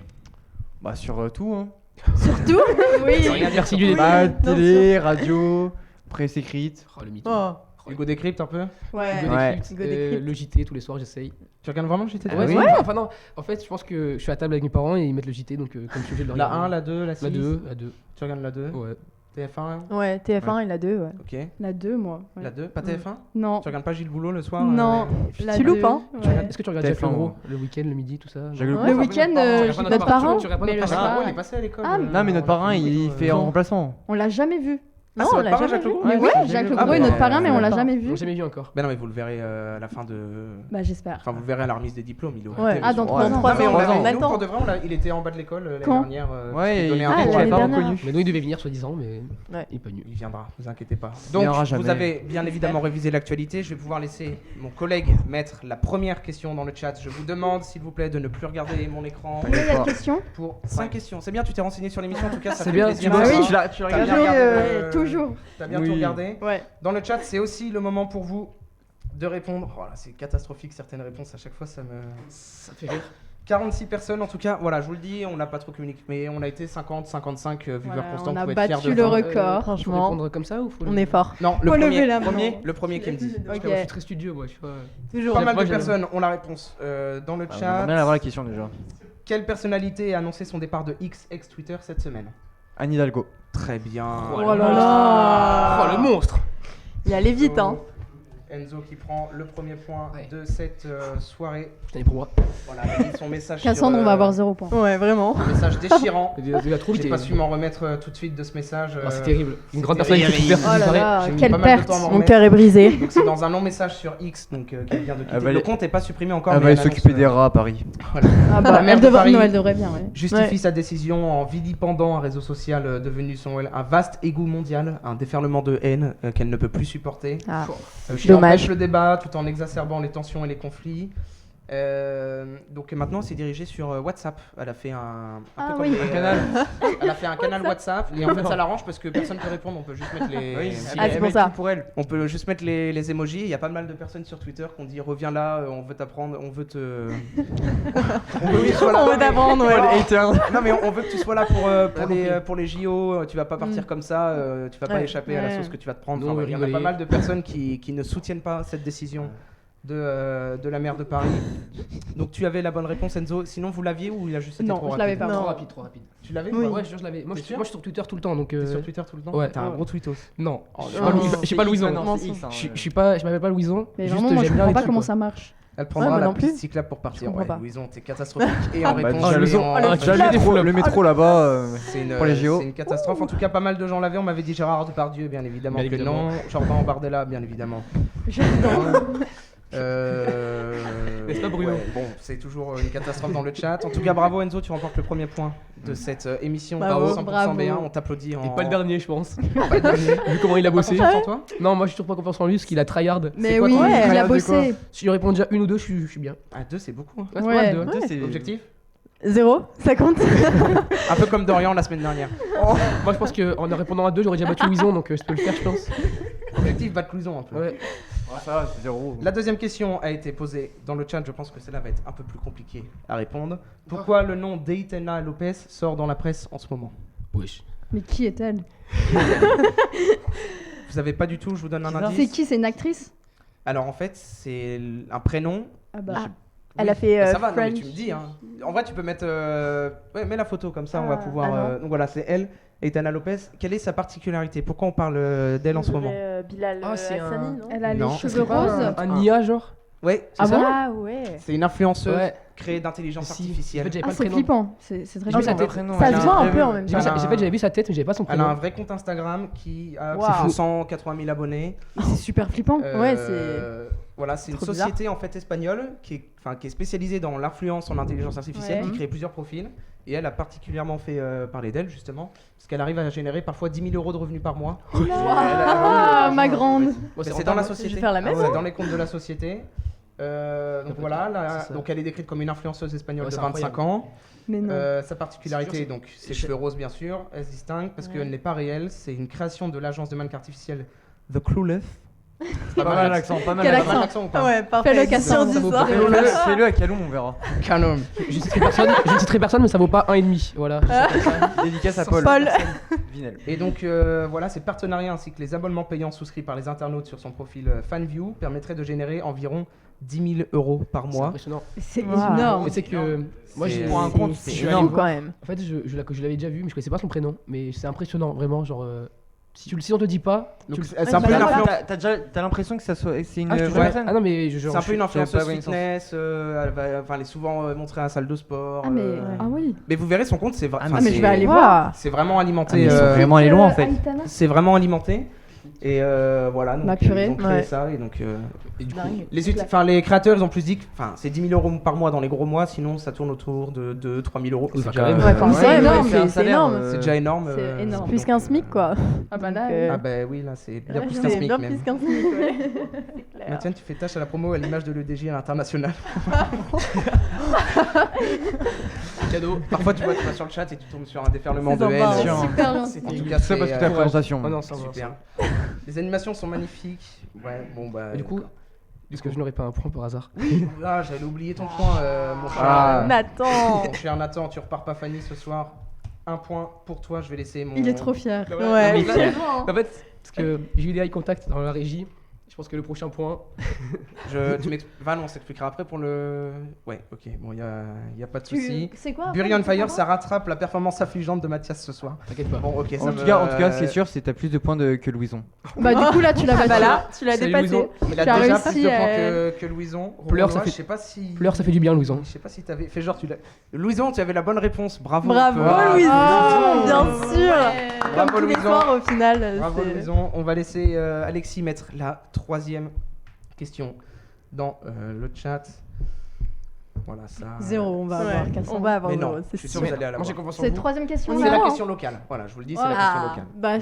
Bah, sur tout, hein. Surtout. Oui. Merci du début. Bah, télé, radio, presse écrite. Oh, le mytho. Oh. Hugo décrypte un peu. Ouais. Hugo Ouais. Décrypte, Hugo Décrypte. le JT tous les soirs, j'essaye. Tu regardes vraiment le JT? Ah oui. Enfin non, en fait, je pense que je suis à table avec mes parents et ils mettent le JT, donc comme je suis obligé de le La regarder. 1, la 2, la 6. La 2, la 2. Tu regardes la 2. Ouais. TF1. Ouais, TF1 et la 2, ouais. Ok. La 2, moi. ouais. La 2, pas TF1? Non. Tu regardes pas Gilles Boulot le soir? Non. La Tu loupes, 2, hein. ouais. Tu regardes- Est-ce que tu regardes Jeff TF1, Legros ouais. le week-end, le midi, tout ça Jacques Lecoq. Le Ouais, week-end, enfin, notre parent, tu regardes pas mais notre le parent. Ah, soir. ouais, il est passé à l'école. Ah, Non, mais notre parrain, il fait en Non. remplaçant. On l'a jamais vu. Ah, Non, c'est on votre l'a parrain, jamais Jacques vu. Lecoq Mais Ouais, ouais, j'ai Jacques vu. Le Ah, Gros est bah, notre parrain, mais on l'a d'accord. jamais On vu. l'a jamais vu encore. Ben non, mais vous le verrez à la fin de. Bah, j'espère. Enfin, vous le verrez à la remise des diplômes. Il est au Ouais. RT, Ah, dans monsieur. 3 ans. Dans 3 Non, mais on ans, l'avait- on nous, attend. pour de vrai, il était en bas de l'école l'année Quand dernière. Ouais, il il donnait un Ah, cours, est l'année pas dernière. reconnu. Mais non, il devait venir soi-disant, mais Ouais. il est pas venu. Il viendra, vous inquiétez pas. Il Donc, viendra vous jamais. avez bien évidemment révisé l'actualité. Je vais pouvoir laisser mon collègue mettre la première question dans le chat. Je vous demande, s'il vous plaît, de ne plus regarder mon écran Combien il y a de questions? pour 5 questions. C'est bien, tu t'es renseigné sur l'émission en tout cas, ça C'est fait bien, plaisir. tu bosses. Ah oui, Tu l'as T'as regardé. bien Toujours, regardé le- toujours. T'as bien Oui. tout regardé. Ouais. Dans le chat, c'est aussi le moment pour vous de répondre. Voilà, c'est catastrophique certaines réponses à chaque fois, ça me. Ça fait rire. 46 personnes en tout cas, voilà, je vous le dis, on n'a pas trop communiqué, mais on a été 50-55 viewers Voilà, constants. on vous a pouvez être fiers battu de le vous. record. Faut Franchement, répondre comme ça ou faut on est fort. Non, le Faut premier, lever la main. le premier qui me dit. Parce que Ok. moi, je suis très studieux, moi, tu vois. Toujours. Pas mal Moi, de j'aime. personnes ont la réponse. Dans le Ah, on chat, aimerait bien avoir la question déjà. quelle personnalité a annoncé son départ de X ex-Twitter cette semaine? Anne Hidalgo. Très bien. Oh là là. Oh, le monstre. Il allait vite, hein. Enzo qui prend le premier point Ouais. de cette soirée. Putain, il est pour moi. Voilà, il a mis son message. Cassandre, on va avoir 0 points. Ouais, vraiment. Un message déchirant. Il a trop J'ai vite. pas su m'en remettre tout de suite de ce message. C'est terrible. Une grande c'est personne qui terrible. fait super Oh là disparaît. là, J'ai mis quelle pas mal de perte. temps à m'en Mon remettre. cœur est brisé. Donc c'est dans un long message sur X, donc qui vient de quitter. Elle va Le aller- compte n'est pas supprimé encore. Elle mais va aller elle s'occuper annonce, des rats à Paris. voilà. Ah La bah, maire de Paris non, elle devrait bien, ouais. Justifie Ouais. sa décision en vilipendant un réseau social devenu selon elle un vaste égout mondial, un déferlement de haine qu'elle ne peut plus supporter. Ah. Qui Dommage. empêche le débat tout en exacerbant les tensions et les conflits. Donc maintenant, elle s'est dirigée sur WhatsApp. Elle a fait un Ah peu oui. comme Un canal. Elle a fait un canal WhatsApp et en fait ça l'arrange parce que personne peut répondre. On peut juste mettre les. Ah, c'est pour ça. Pour elle. On peut juste mettre les emojis. Il y a pas mal de personnes sur Twitter qui ont dit reviens là, on veut t'apprendre, on veut te. on veut que tu sois là. On veut t'apprendre, ouais. Non mais on veut que tu sois là pour les JO. Tu vas pas partir comme ça. Tu vas pas Ouais. échapper à la Ouais. sauce que tu vas te prendre. Non, Enfin, on il y en a rigolait. pas mal de personnes qui ne soutiennent pas cette décision de la maire de Paris. Donc tu avais la bonne réponse Enzo. Sinon vous l'aviez ou il a juste été Non, trop je l'avais rapide pas. Non. Trop rapide, trop rapide. Tu l'avais Oui. ou pas Ouais, je jure, je l'avais. Moi, T'es je sûr suis sur Twitter tout le temps, donc. T'es sur Twitter tout le temps. Ouais. T'es un gros tweetos. Non, Oh, je suis non. pas Louis- je suis pas Louison. Non, c'est X, hein, Je m'appelle pas Louison. Mais juste, vraiment, moi, je j'aime bien comprends les pas trucs, comment quoi. ça marche. Elle prendra moi la non piste plus. cyclable pour partir. Je comprends Ouais, pas. Louison, t'es catastrophique. Et en réponse, déjà, je Louison, vais en- déjà, je- le métro là-bas. c'est une, pour les JO. c'est une catastrophe. En tout cas, pas mal de gens l'avaient. On m'avait dit Gérard Depardieu, bien évidemment Bien que évidemment. non. Jordan Bardella, bien évidemment. N'est-ce pas, Bruno ouais, bon, c'est toujours une catastrophe dans le chat. En tout cas, bravo Enzo, tu remportes le premier point de cette émission. Bravo, 100% bravo. B1. On t'applaudit en. Et pas le dernier, je pense. Pas le dernier. Vu comment il a Pas bossé. confiance en toi Non, moi, je suis toujours pas confiance en lui parce qu'il a tryhard. Mais quoi oui, ton il a regardez bossé. Si je réponds déjà une ou deux, je suis bien. Ah, 2, c'est beaucoup. hein. Ouais, c'est Ouais. pas mal, deux, hein. C'est Objectif 0, ça compte. Un peu comme Dorian la semaine dernière. Moi, je pense qu'en répondant à deux, j'aurais déjà battu Louison, donc je peux le faire, je pense. Objectif battre Clouison un peu. Ouais. ça va, c'est 0. La deuxième question a été posée dans le chat, je pense que celle-là va être un peu plus compliquée à répondre. Pourquoi le nom d'Aitana Lopez sort dans la presse en ce moment? Wesh. Mais qui est-elle? Vous avez pas du tout, je vous donne un C'est indice. qui? C'est une actrice? Alors en fait, c'est un prénom. Ah bah. Elle a fait Ça va, non, mais French. tu me dis. Hein. En vrai, tu peux mettre. Ouais, mets la photo comme ça, on va Ah, pouvoir. ah non. Donc voilà, c'est elle, Aitana Lopez. Quelle est sa particularité? Pourquoi on parle d'elle en ce moment? Bilal Ah, c'est Hassani, un- non Elle a Non, les ça cheveux serait pas roses. Un IA, genre Ouais, Ah c'est ça. bon Ah ouais. C'est une influenceuse. Ouais. créé d'intelligence Si. En artificielle. fait, j'avais Ah, pas le c'est prénom. flippant. C'est très J'ai vu sa flippant. tête. Ça se voit un peu en même J'ai vu temps. sa- j'avais vu sa tête, mais j'avais pas son Elle a un prénom. vrai compte Instagram qui a Waouh. 180 000 abonnés. C'est super flippant. Ouais, Voilà, c'est une trop bizarre. société en fait espagnole qui est spécialisée dans l'influence en intelligence artificielle, Ouais. qui crée plusieurs profils. Et elle a particulièrement fait parler d'elle justement, parce qu'elle arrive à générer parfois 10 000 euros de revenus par mois. Ah, ma grande. Moi, Mais c'est rentable. dans la Je société. vais faire la même. C'est dans les comptes de la société. Donc voilà, c'est ça. donc elle est décrite comme une influenceuse espagnole Ouais, de c'est 25 incroyable. ans. Mais non. Sa particularité, C'est- donc ses je- cheveux roses bien sûr, elle se distingue parce Ouais. qu'elle n'est pas réelle. C'est une création de l'agence de mannequin artificielle The Clueless. Pas mal l'accent, pas mal Quel l'accent. Pas mal accent. l'accent ou pas Ouais, parfait. Fais-le, Cassandre. Sur 10, Ça vaut hein. pas. Fais-le à Calum, on verra. Canon. Je ne citerai personne, mais ça vaut pas 1,5. Voilà. Dédicace à Paul. Paul. Vinel. Et donc voilà, ces partenariats ainsi que les abonnements payants souscrits par les internautes sur son profil FanView permettraient de générer environ 10 000 euros par C'est mois. impressionnant. C'est Wow. énorme. Mais c'est que moi, C'est- j'ai pour un compte, C'est c'est je suis énorme. fou quand même. En fait, je l'avais déjà vu, mais je connaissais pas son prénom. Mais c'est impressionnant, vraiment. Genre, si on te dit pas, Donc tu- c'est un peu Ouais, une voilà. influence. T'as l'impression que c'est une Ah, je te vraie jure. personne. Ah non, mais C'est un peu une influenceuse pas connaissance. fitness. Elle est souvent montrée à la salle de sport. Ah, mais. Ah oui. Mais vous verrez son compte, c'est Ah, enfin, mais je vais aller Waouh. voir. c'est vraiment Ah, alimenté. mais ils sont vraiment allés loin en fait. Aitana. C'est vraiment alimenté. Et voilà, donc Ma purée. ils ont créé Ouais. ça. Et donc, et du coup, Dingue. les créateurs, ils ont plus dit que c'est 10 000 euros par mois dans les gros mois, sinon ça tourne autour de 2-3 000 euros. Oui, C'est enfin, quand même. Ouais, enfin, c'est ouais, énorme, c'est un c'est salaire, énorme. c'est déjà énorme. C'est énorme. Plus donc, qu'un SMIC, quoi. Ah bah là. Donc, euh, Ah bah oui, là c'est bien Ouais, plus c'est qu'un SMIC bien même. plus qu'un SMIC, ouais. C'est clair. Mathiane, tu fais tâche à la promo à l'image de l'EDJ à l'international. cadeau. Parfois tu vas sur le chat et tu tombes sur un déferlement C'est de haine. sympa, Sûr. Super En gentil. tout cas, Ça parce que ta ouais, présentation. Oh non, ça va. super. Les animations sont magnifiques. Ouais, bon bah. Et du coup, est-ce que je n'aurais pas un point par hasard? Ah, j'allais oublier ton point, mon cher. Ah. Nathan. Mon cher Nathan, tu repars pas Fanny ce soir. Un point pour toi, je vais laisser mon. Il est trop fier. Ouais. Donc là, en fait, parce que j'ai eu des eye contact dans la régie. Je pense que le prochain point. Val, on s'expliquera après pour le. Ouais, ok, bon, y a pas de souci. C'est quoi Burry on Fire, ça rattrape la performance affligeante de Mathias ce soir. T'inquiète pas. Bon, ok, ça En me- tout cas, ce qui est sûr, c'est que t'as plus de points que Louison. Bah, du coup, là, tu l'as Ah bah battu. là, tu l'as Salut, dépassé. Louison. Il a Tu as déjà réussi, plus de points que Louison. Pleurs, ça Romain, fait- je sais pas si. Pleurs, ça fait du bien, Louison. Je sais pas si t'avais fait genre tu l'as. Louison, tu avais la bonne réponse. Bravo. Bravo, Louison. Louison, bien sûr. Comme Bravo, tous les Louison. soirs, au final. Bravo c'est- Louison. On va laisser Alexis mettre la troisième question dans le chat. Voilà ça. 0, on va Ouais, avoir Cassandre. on va avoir Mais non, zéro, je c'est suis sûr. sûr que vous allez à la Moi, j'ai voir. confiance en C'est vous. troisième question. C'est la non. question locale. Voilà, je vous le dis, c'est la Ah. question locale. Bah,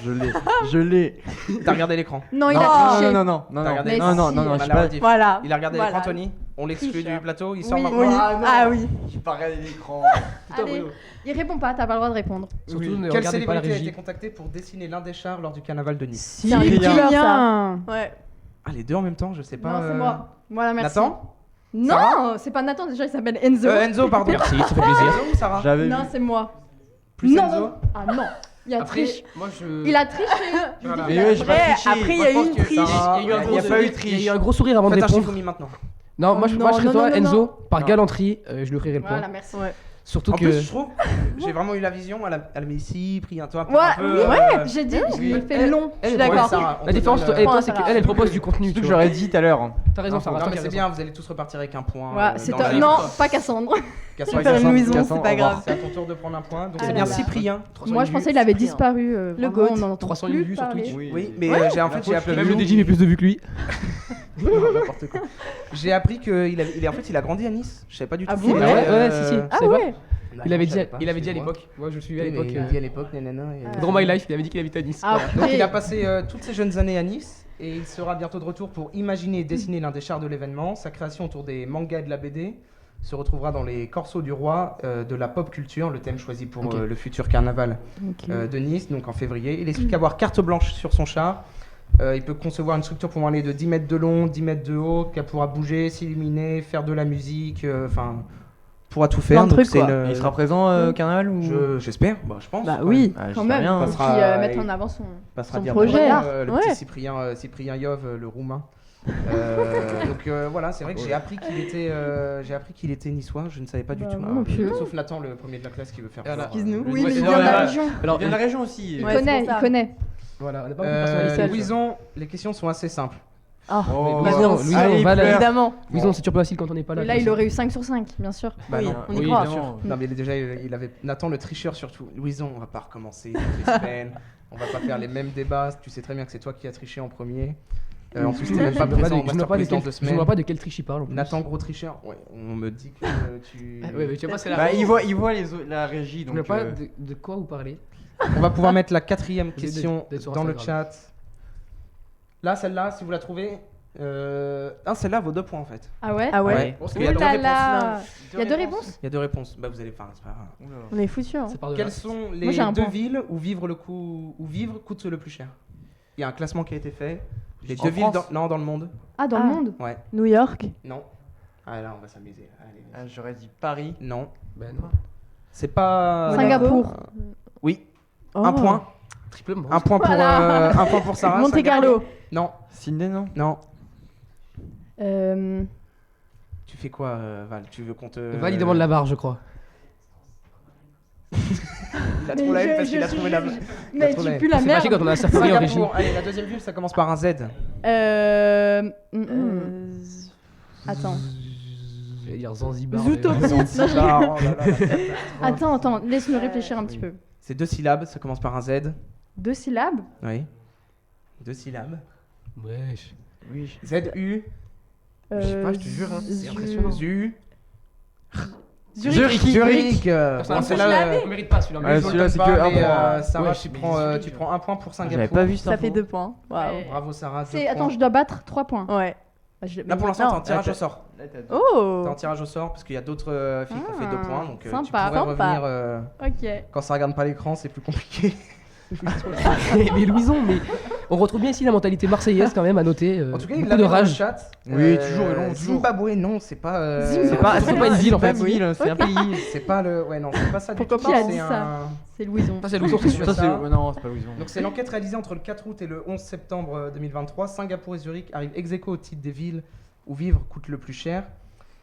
Je l'ai. T'as regardé l'écran. non, il Non. a triché. Non, T'as regardé Mais l'écran. non, si. non, non, On je a sais la pas. rediff. Voilà. Il a regardé Voilà. l'écran, Tony. On l'exclut Tricheur. du plateau. Il sort Oui. maintenant. Oui. Ah, non. Ah oui. J'ai pas regardé l'écran. Allez, il répond pas, t'as pas le droit de répondre. Surtout, Oui. ne Quelle regardez pas la célébrité a régie. été contactée pour dessiner l'un des chars lors du carnaval de Nice? C'est un Cyprien. couleur, ça. Cyprien. Ouais. Ah, les deux en même temps, je sais pas. Non, c'est moi. Voilà, merci. Nathan Non, c'est pas Nathan, déjà il s'appelle Enzo. Enzo, pardon. Merci, ça fait plaisir. Enzo ou Sarah? J'avais Non, vu. c'est moi. Plus non, Enzo non. Ah non, il y a Après, triche. moi je. Il a triché. Voilà. Mais ouais, j'ai pas triché. Après, il y Moi, a je eu pense une que triche. Sarah- Il y a eu un il gros y a pas eu sourire- de triche. il y a eu un gros sourire avant de Faites un répondre. Shifumi maintenant. Non, moi je Non, serais non, toi, non, non, Enzo, non. par Non. galanterie, je lui offrirai le point. Voilà, merci. Ouais. Surtout En que. plus, je trouve, j'ai vraiment eu la vision. Elle met ici, pris un toit. Ouais, un peu, J'ai dit, je oui. lui fais long. Je suis Ouais, d'accord. Sarah, on La te différence donne, entre elle et toi, Point, c'est Sarah. qu'elle, elle propose du contenu. C'est ce Tu que vois. j'aurais dit tout à l'heure. T'as raison, Sarah. Non, toi mais qui as c'est raison. bien, vous allez tous repartir avec un point. Ouais, c'est dans toi. la- Non, pas Cassandre. Cassandre, Faire une Cassandre, Louison, Cassandre, c'est pas au revoir. grave. C'est à ton tour de prendre un point. Donc Ah c'est là bien là. Cyprien. 300 Moi, je pensais qu'il avait Cyprien. disparu. Le vraiment, goat. on en entend 300 000 plus vues sur parler. Twitch. Oui, mais en fait, j'ai La appris. Même le DJ met plus de vues que lui. N'importe quoi. J'ai appris qu'il a grandi à Nice. Je savais pas du tout. Ah qu'il bon était, Ouais, si, si. Ah C'est pas- ouais. Il avait dit, Je savais pas, il avait dit à excuse-moi. l'époque. Moi, je le suivais à Oui, mais l'époque. il a dit à l'époque, nanana. et- Dans My Life, il avait dit qu'il habitait à Nice. Ah, Voilà. Donc il a après, passé toutes ses jeunes années à Nice et il sera bientôt de retour pour imaginer et dessiner l'un des chars de l'événement. Sa création autour des mangas et de la BD se retrouvera dans les corsos du roi de la pop culture, le thème choisi pour Ok. le futur carnaval de Nice, donc en février. Il explique avoir carte blanche sur son char. Il peut concevoir une structure pouvant aller de 10 mètres de long, 10 mètres de haut, qu'elle pourra bouger, s'illuminer, faire de la musique, enfin, pourra tout faire. Plein de Donc trucs, c'est quoi. une- Il sera présent au carnaval ou J'espère, bah, je pense. Bah oui. Ah, quand j'espère même. rien. Et puis Passera- mettre en avant son. Passera Son dire projet. bonjour, le Ouais. petit Cyprien Yov, le roumain. Donc voilà, c'est vrai que j'ai appris qu'il était niçois, je ne savais pas du Bah, tout. moi non plus. Sauf Nathan, le premier de la classe qui veut faire. Voilà. peur, Excuse-nous. le Oui, niçois. mais Il il vient de la là. région. Alors, Il vient de la région aussi. Il Ouais, c'est connaît, pour ça. il connaît. voilà, on n'a pas beaucoup de personnalité. Louison, les questions sont assez simples. Oh, Oh, bah, Louison, bien Louison, allez, va là. pleure. évidemment. Louison, c'est toujours pas facile quand on n'est pas là. Et là, il aurait eu 5 sur 5, bien sûr. Bah Oui, non. on y oui, croit. bien sûr. Non, mais déjà, il avait Nathan le tricheur surtout. Louison, on va pas recommencer toutes les semaines. On va pas faire les mêmes débats. Tu sais très bien que c'est toi qui as triché en premier. En plus, t'es même pas présent au Je ne vois pas masterclass dans 2 je ne semaines. vois pas de quel triche il parle. en plus. Nathan, gros tricheur. Ouais, on me dit que tu. Ouais, mais tu vois pas, c'est la Bah, il voit la régie, Je ne donc. vois pas de quoi vous parlez. On va pouvoir mettre la 4e Vous êtes question d'être sur dans le Instagram. chat. Là, celle-là, si vous la trouvez. Celle-là vaut 2 points en fait. Ah ouais Ah ouais. Parce Oh qu'il y a 2 là réponses. là. Il y a 2 réponses. Il y a 2 réponses. Bah, vous allez. Enfin, c'est pas grave. Oula. On est foutus. Hein. Ça part de là. Quelles sont les Moi, j'ai un 2 point. villes où vivre coûte le plus cher? Il y a un classement qui a été fait. Les En 2 villes France dans le monde. Ah, dans le monde. Ouais. New York. Non. Ah là, on va s'amuser. Allez. Ah, j'aurais dit Paris. Non. Ben non. C'est pas. Singapour. Oui. Oh. Un point. Triplement. Un point pour Voilà. un point pour Sarah. Monte Singapour. Carlo. Non. Sydney, non? Non. Euh, Tu fais quoi, Val? Tu veux qu'on te. Val, il demande la barre, je crois. Il a trop la haine parce qu'il a trouvé la. Mais trop tu la pues la C'est magique quand merde. on a un safari en régie. Singapour. Allez, la 2e ville, ça commence par un Z. Attends. Je vais dire Zanzibar. Zootopie. mais- Zanzibar, oh là là, la catastrophe. Attends, laisse-me réfléchir un petit peu. C'est 2 syllabes, ça commence par un Z. 2 syllabes. Oui. 2 syllabes. Wesh. Oui. Z-U. Je sais pas, je te jure, hein, c'est impressionnant. Zu. Zurich. Zurich. Bon, Celle-là, on mérite pas celui-là. Ouais, mais- celui-là, c'est pas, que un mais, point. Sarah, Ouais, tu mais prends, Zurich, tu prends un point pour Singapour. J'avais pas vu Ça fait 2 points. Waouh. Ouais. Bravo Sarah. C'est... deux Attends, points. je dois battre 3 points. Ouais. Là pour l'instant, t'es en tirage Attends. au sort. Là, t'as dit. Oh. T'es en tirage au sort parce qu'il y a d'autres filles qui ont fait 2 points. Donc tu sympa. pourrais Sympa. revenir Ok. quand ça regarde pas l'écran, c'est plus compliqué. mais Louison, mais on retrouve bien ici la mentalité marseillaise quand même à noter. En tout cas, il beaucoup l'a de mis dans le rage. chat. Oui, toujours, et long, toujours. Zimbabwe, non, c'est pas. Zimbabwe. c'est pas une ville, en fait. C'est pas une ville, c'est un pays. C'est pas le. Ouais, non, c'est pas ça du Pourquoi tout. pas c'est dit ça un- C'est Louison. Ça, c'est Louison, c'est sûr. Ça, ça. c'est. Non, c'est pas Louison. Donc c'est l'enquête réalisée entre le 4 août et le 11 septembre 2023. Singapour et Zurich arrivent ex aequo au titre des villes où vivre coûte le plus cher.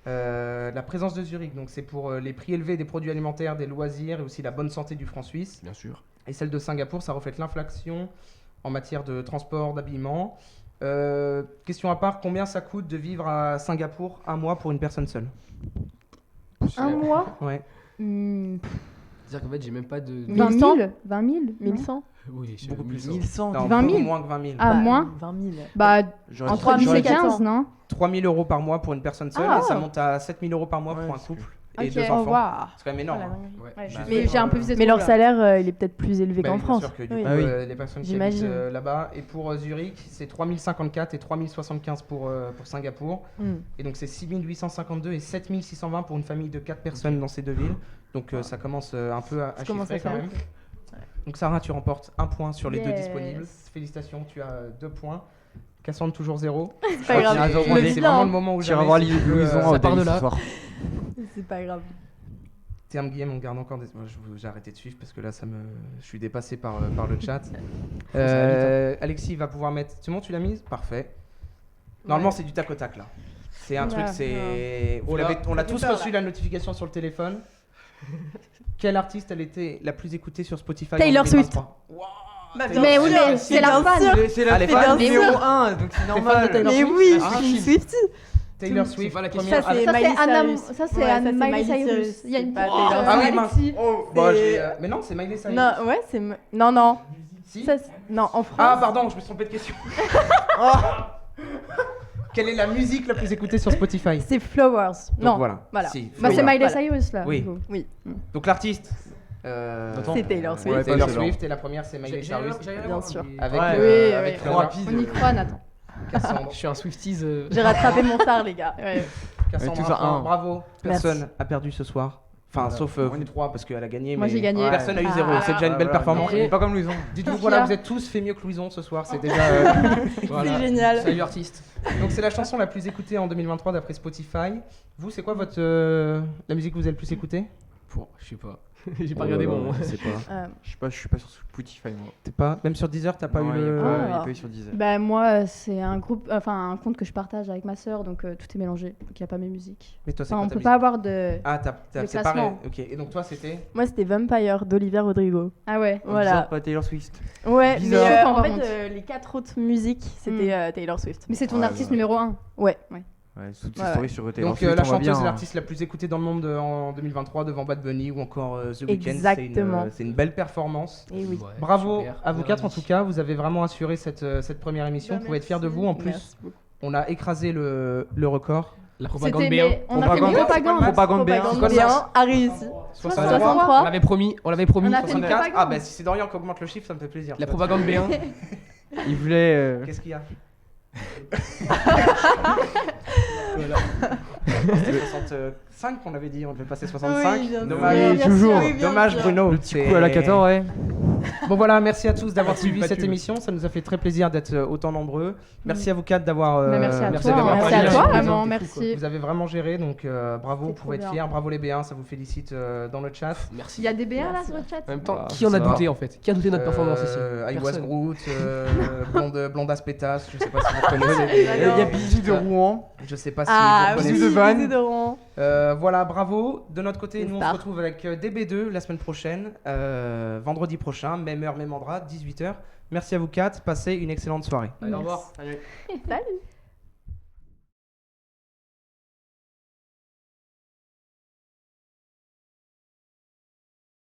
La présence de Zurich, donc c'est pour les prix élevés des produits alimentaires, des loisirs et aussi la bonne santé du franc suisse. Bien sûr. Et celle de Singapour, ça reflète l'inflation en matière de transport, d'habillement. Question à part, combien ça coûte de vivre à Singapour un mois pour une personne seule? Un mois. Ouais. C'est-à-dire qu'en fait, j'ai même pas de. 20 000. 20 000. 1100. Oui, c'est Beaucoup plus. 1100. Non, 20 000. beaucoup moins que 20 000. Ah, moins. 20 000. Bah, J'aurais entre dit- 10 et 400. 15, non? 3 000 euros par mois pour une personne seule Ah. et ça monte à 7 000 euros par mois Ouais, pour un c'est couple Ok. et 2 Oh, enfants. waouh. C'est quand même énorme. hein. Ouais. Ouais. Juste Mais pour, j'ai un peu visé Mais trop, leur là. salaire, il est peut-être plus élevé Bah qu'en oui, bien France. sûr que du Oui. coup, Ah oui. les personnes qui J'imagine. habitent là-bas. Et pour Zurich, c'est 3 054 et 3 075 pour Singapour. Mm. Et donc c'est 6 852 et 7 620 pour une famille de 4 personnes dans ces 2 villes. Donc ça commence un peu à Ça commence chiffrer à faire quand même. beaucoup. Donc Sarah, tu remportes 1 point sur les 2 Yes. disponibles. Félicitations, tu as 2 points. Cassandre toujours 0. C'est pas grave. Tirage au Je moins le des- vis C'est bien. vraiment le moment où Tu iras voir jamais, Louison ça au part de Daily là. ce soir. C'est pas grave. Terme game, on garde encore des. Moi, j'ai arrêté de suivre parce que là, je suis dépassé par le chat. Alexis va pouvoir mettre. C'est bon, tu l'as mise? Parfait. Normalement, c'est du tac au tac là. C'est un truc, Oula. c'est. Oula. On l'a Ça fait tous peur, reçu la notification sur le téléphone. Quelle artiste elle était la plus écoutée sur Spotify Taylor en 2023? Bah, Mais oui, mais c'est la fan. C'est la Allez, fan bien numéro sûr. 1, donc c'est normal. Taylor Mais Swift oui, Ah, je suis une Chine. Swiftie. Taylor C'est Swift, pas la question. première. Ça, c'est Ça, c'est Miley Anna. Cyrus. Ça, c'est Ouais, ça, Anna c'est Miley Miley Cyrus. Cyrus. Il y a une C'est pas petite, Taylor Ah oui, mince. Alexis. Oh, bah, mais non, c'est Miley Cyrus. Non, ouais, c'est. Non, non. Si. Ça, non, en France. Ah, pardon, je me suis trompé de question. Quelle est la musique la plus écoutée sur Spotify? C'est Flowers. Donc Non. voilà. voilà. Si, Bah, c'est Flowers. Miley Voilà. Cyrus là. Oui. du coup. Oui. Donc l'artiste. Attends. C'est Taylor Swift. Ouais, Taylor pas Swift et la première c'est Miley Cyrus Bien sûr. avec Ouais. Oui, avec oui. Trop Flowers. rapide. On y croit, Nathan. Cassandre. Je suis un Swifties. J'ai rattrapé mon tard, les gars. Cassandre, tout ça, un point. un. Bravo. Merci. Personne a perdu ce soir. Enfin, Voilà. sauf vous trois parce qu'elle a gagné. Moi, mais j'ai gagné. Personne n'a eu Ah. 0. C'est déjà une belle performance. On est pas comme Louison. Dites-vous, Sophia. voilà, vous êtes tous fait mieux que Louison ce soir. C'est déjà. Voilà. C'est génial. Salut artiste. Donc c'est la chanson la plus écoutée en 2023 d'après Spotify. Vous, c'est quoi votre la musique que vous avez le plus écoutée? Je sais pas. J'ai pas regardé mon. Je sais pas. Je suis pas sur Spotify moi. T'es pas même sur Deezer, t'as pas Non, eu il y a le. pas- il y a Ah. pas eu sur Deezer. Bah moi c'est un compte que je partage avec ma sœur, donc tout est mélangé, donc il n'y a pas mes musiques. Mais toi, c'est Enfin, quoi on ta peut musique pas avoir de... Ah, t'as le séparé. classement. Ok. Et donc toi, c'était. Moi, c'était Vampire d'Olivia Rodrigo. Ah ouais. Voilà. Bizarre, pas Taylor Swift. Ouais, Bizarre. mais Par en fait, contre. les 4 autres musiques, c'était Taylor Swift. Mais c'est ton Ouais, artiste bah. numéro 1. Ouais. Ouais, toutes ces Ouais, stories sur Taylor Donc Swift, la on voit chanteuse bien, et l'artiste la plus écoutée dans le monde en 2023 devant Bad Bunny ou encore The Weeknd. Exactement. C'est une belle performance. Et oui. Ouais, Bravo super, à vous bien quatre en dit. tout cas, vous avez vraiment assuré cette première émission. Vous pouvez être fiers de vous. En plus, Merci beaucoup. on a écrasé le record. La propagande C'était... B1. mais on a fait Propagande. mieux propagande. Propagande B1. Propagande quoi ça bien a réussi. 63. On 63. l'avait promis. On a fait une 64. propagande. Ah bah si c'est Dorian qui augmente le chiffre, ça me fait plaisir. La propagande B1. Il voulait. Qu'est-ce qu'il y a Voilà. C'était 65 qu'on avait dit, on devait passer 65. Oui, bien Dommage, sûr, Oui, bien toujours. sûr, oui, bien Dommage sûr. Bruno. Le petit coup à la 14, ouais. Bon voilà, merci à tous d'avoir Pas suivi tue, pas cette tue. émission. Ça nous a fait très plaisir d'être autant nombreux. Merci à vous quatre d'avoir. Bah, merci à merci toi. d'avoir Merci à parlé. toi, Merci. vraiment, C'était merci. Vous avez vraiment géré, donc bravo, vous C'était pouvez être trop fiers. bien. Bravo les B1, ça vous félicite dans le chat. Merci. Il y a des BR là sur le chat. En même temps, Bah, qui en a ça va. douté en fait? Qui a douté de notre performance ici? I was Personne. Groot, Blonde Aspetas, je sais pas si vous connaissez. Il y a Bisou de Rouen. Je sais pas si Ah, vous oui, connaissez. de Vannes. bisous de Rouen. Voilà, bravo. De notre côté, Des nous on se stars. retrouve avec DB2 la semaine prochaine, vendredi prochain, même heure, même endroit, 18h. Merci à vous quatre, passez une excellente soirée. Allez, au revoir. Salut.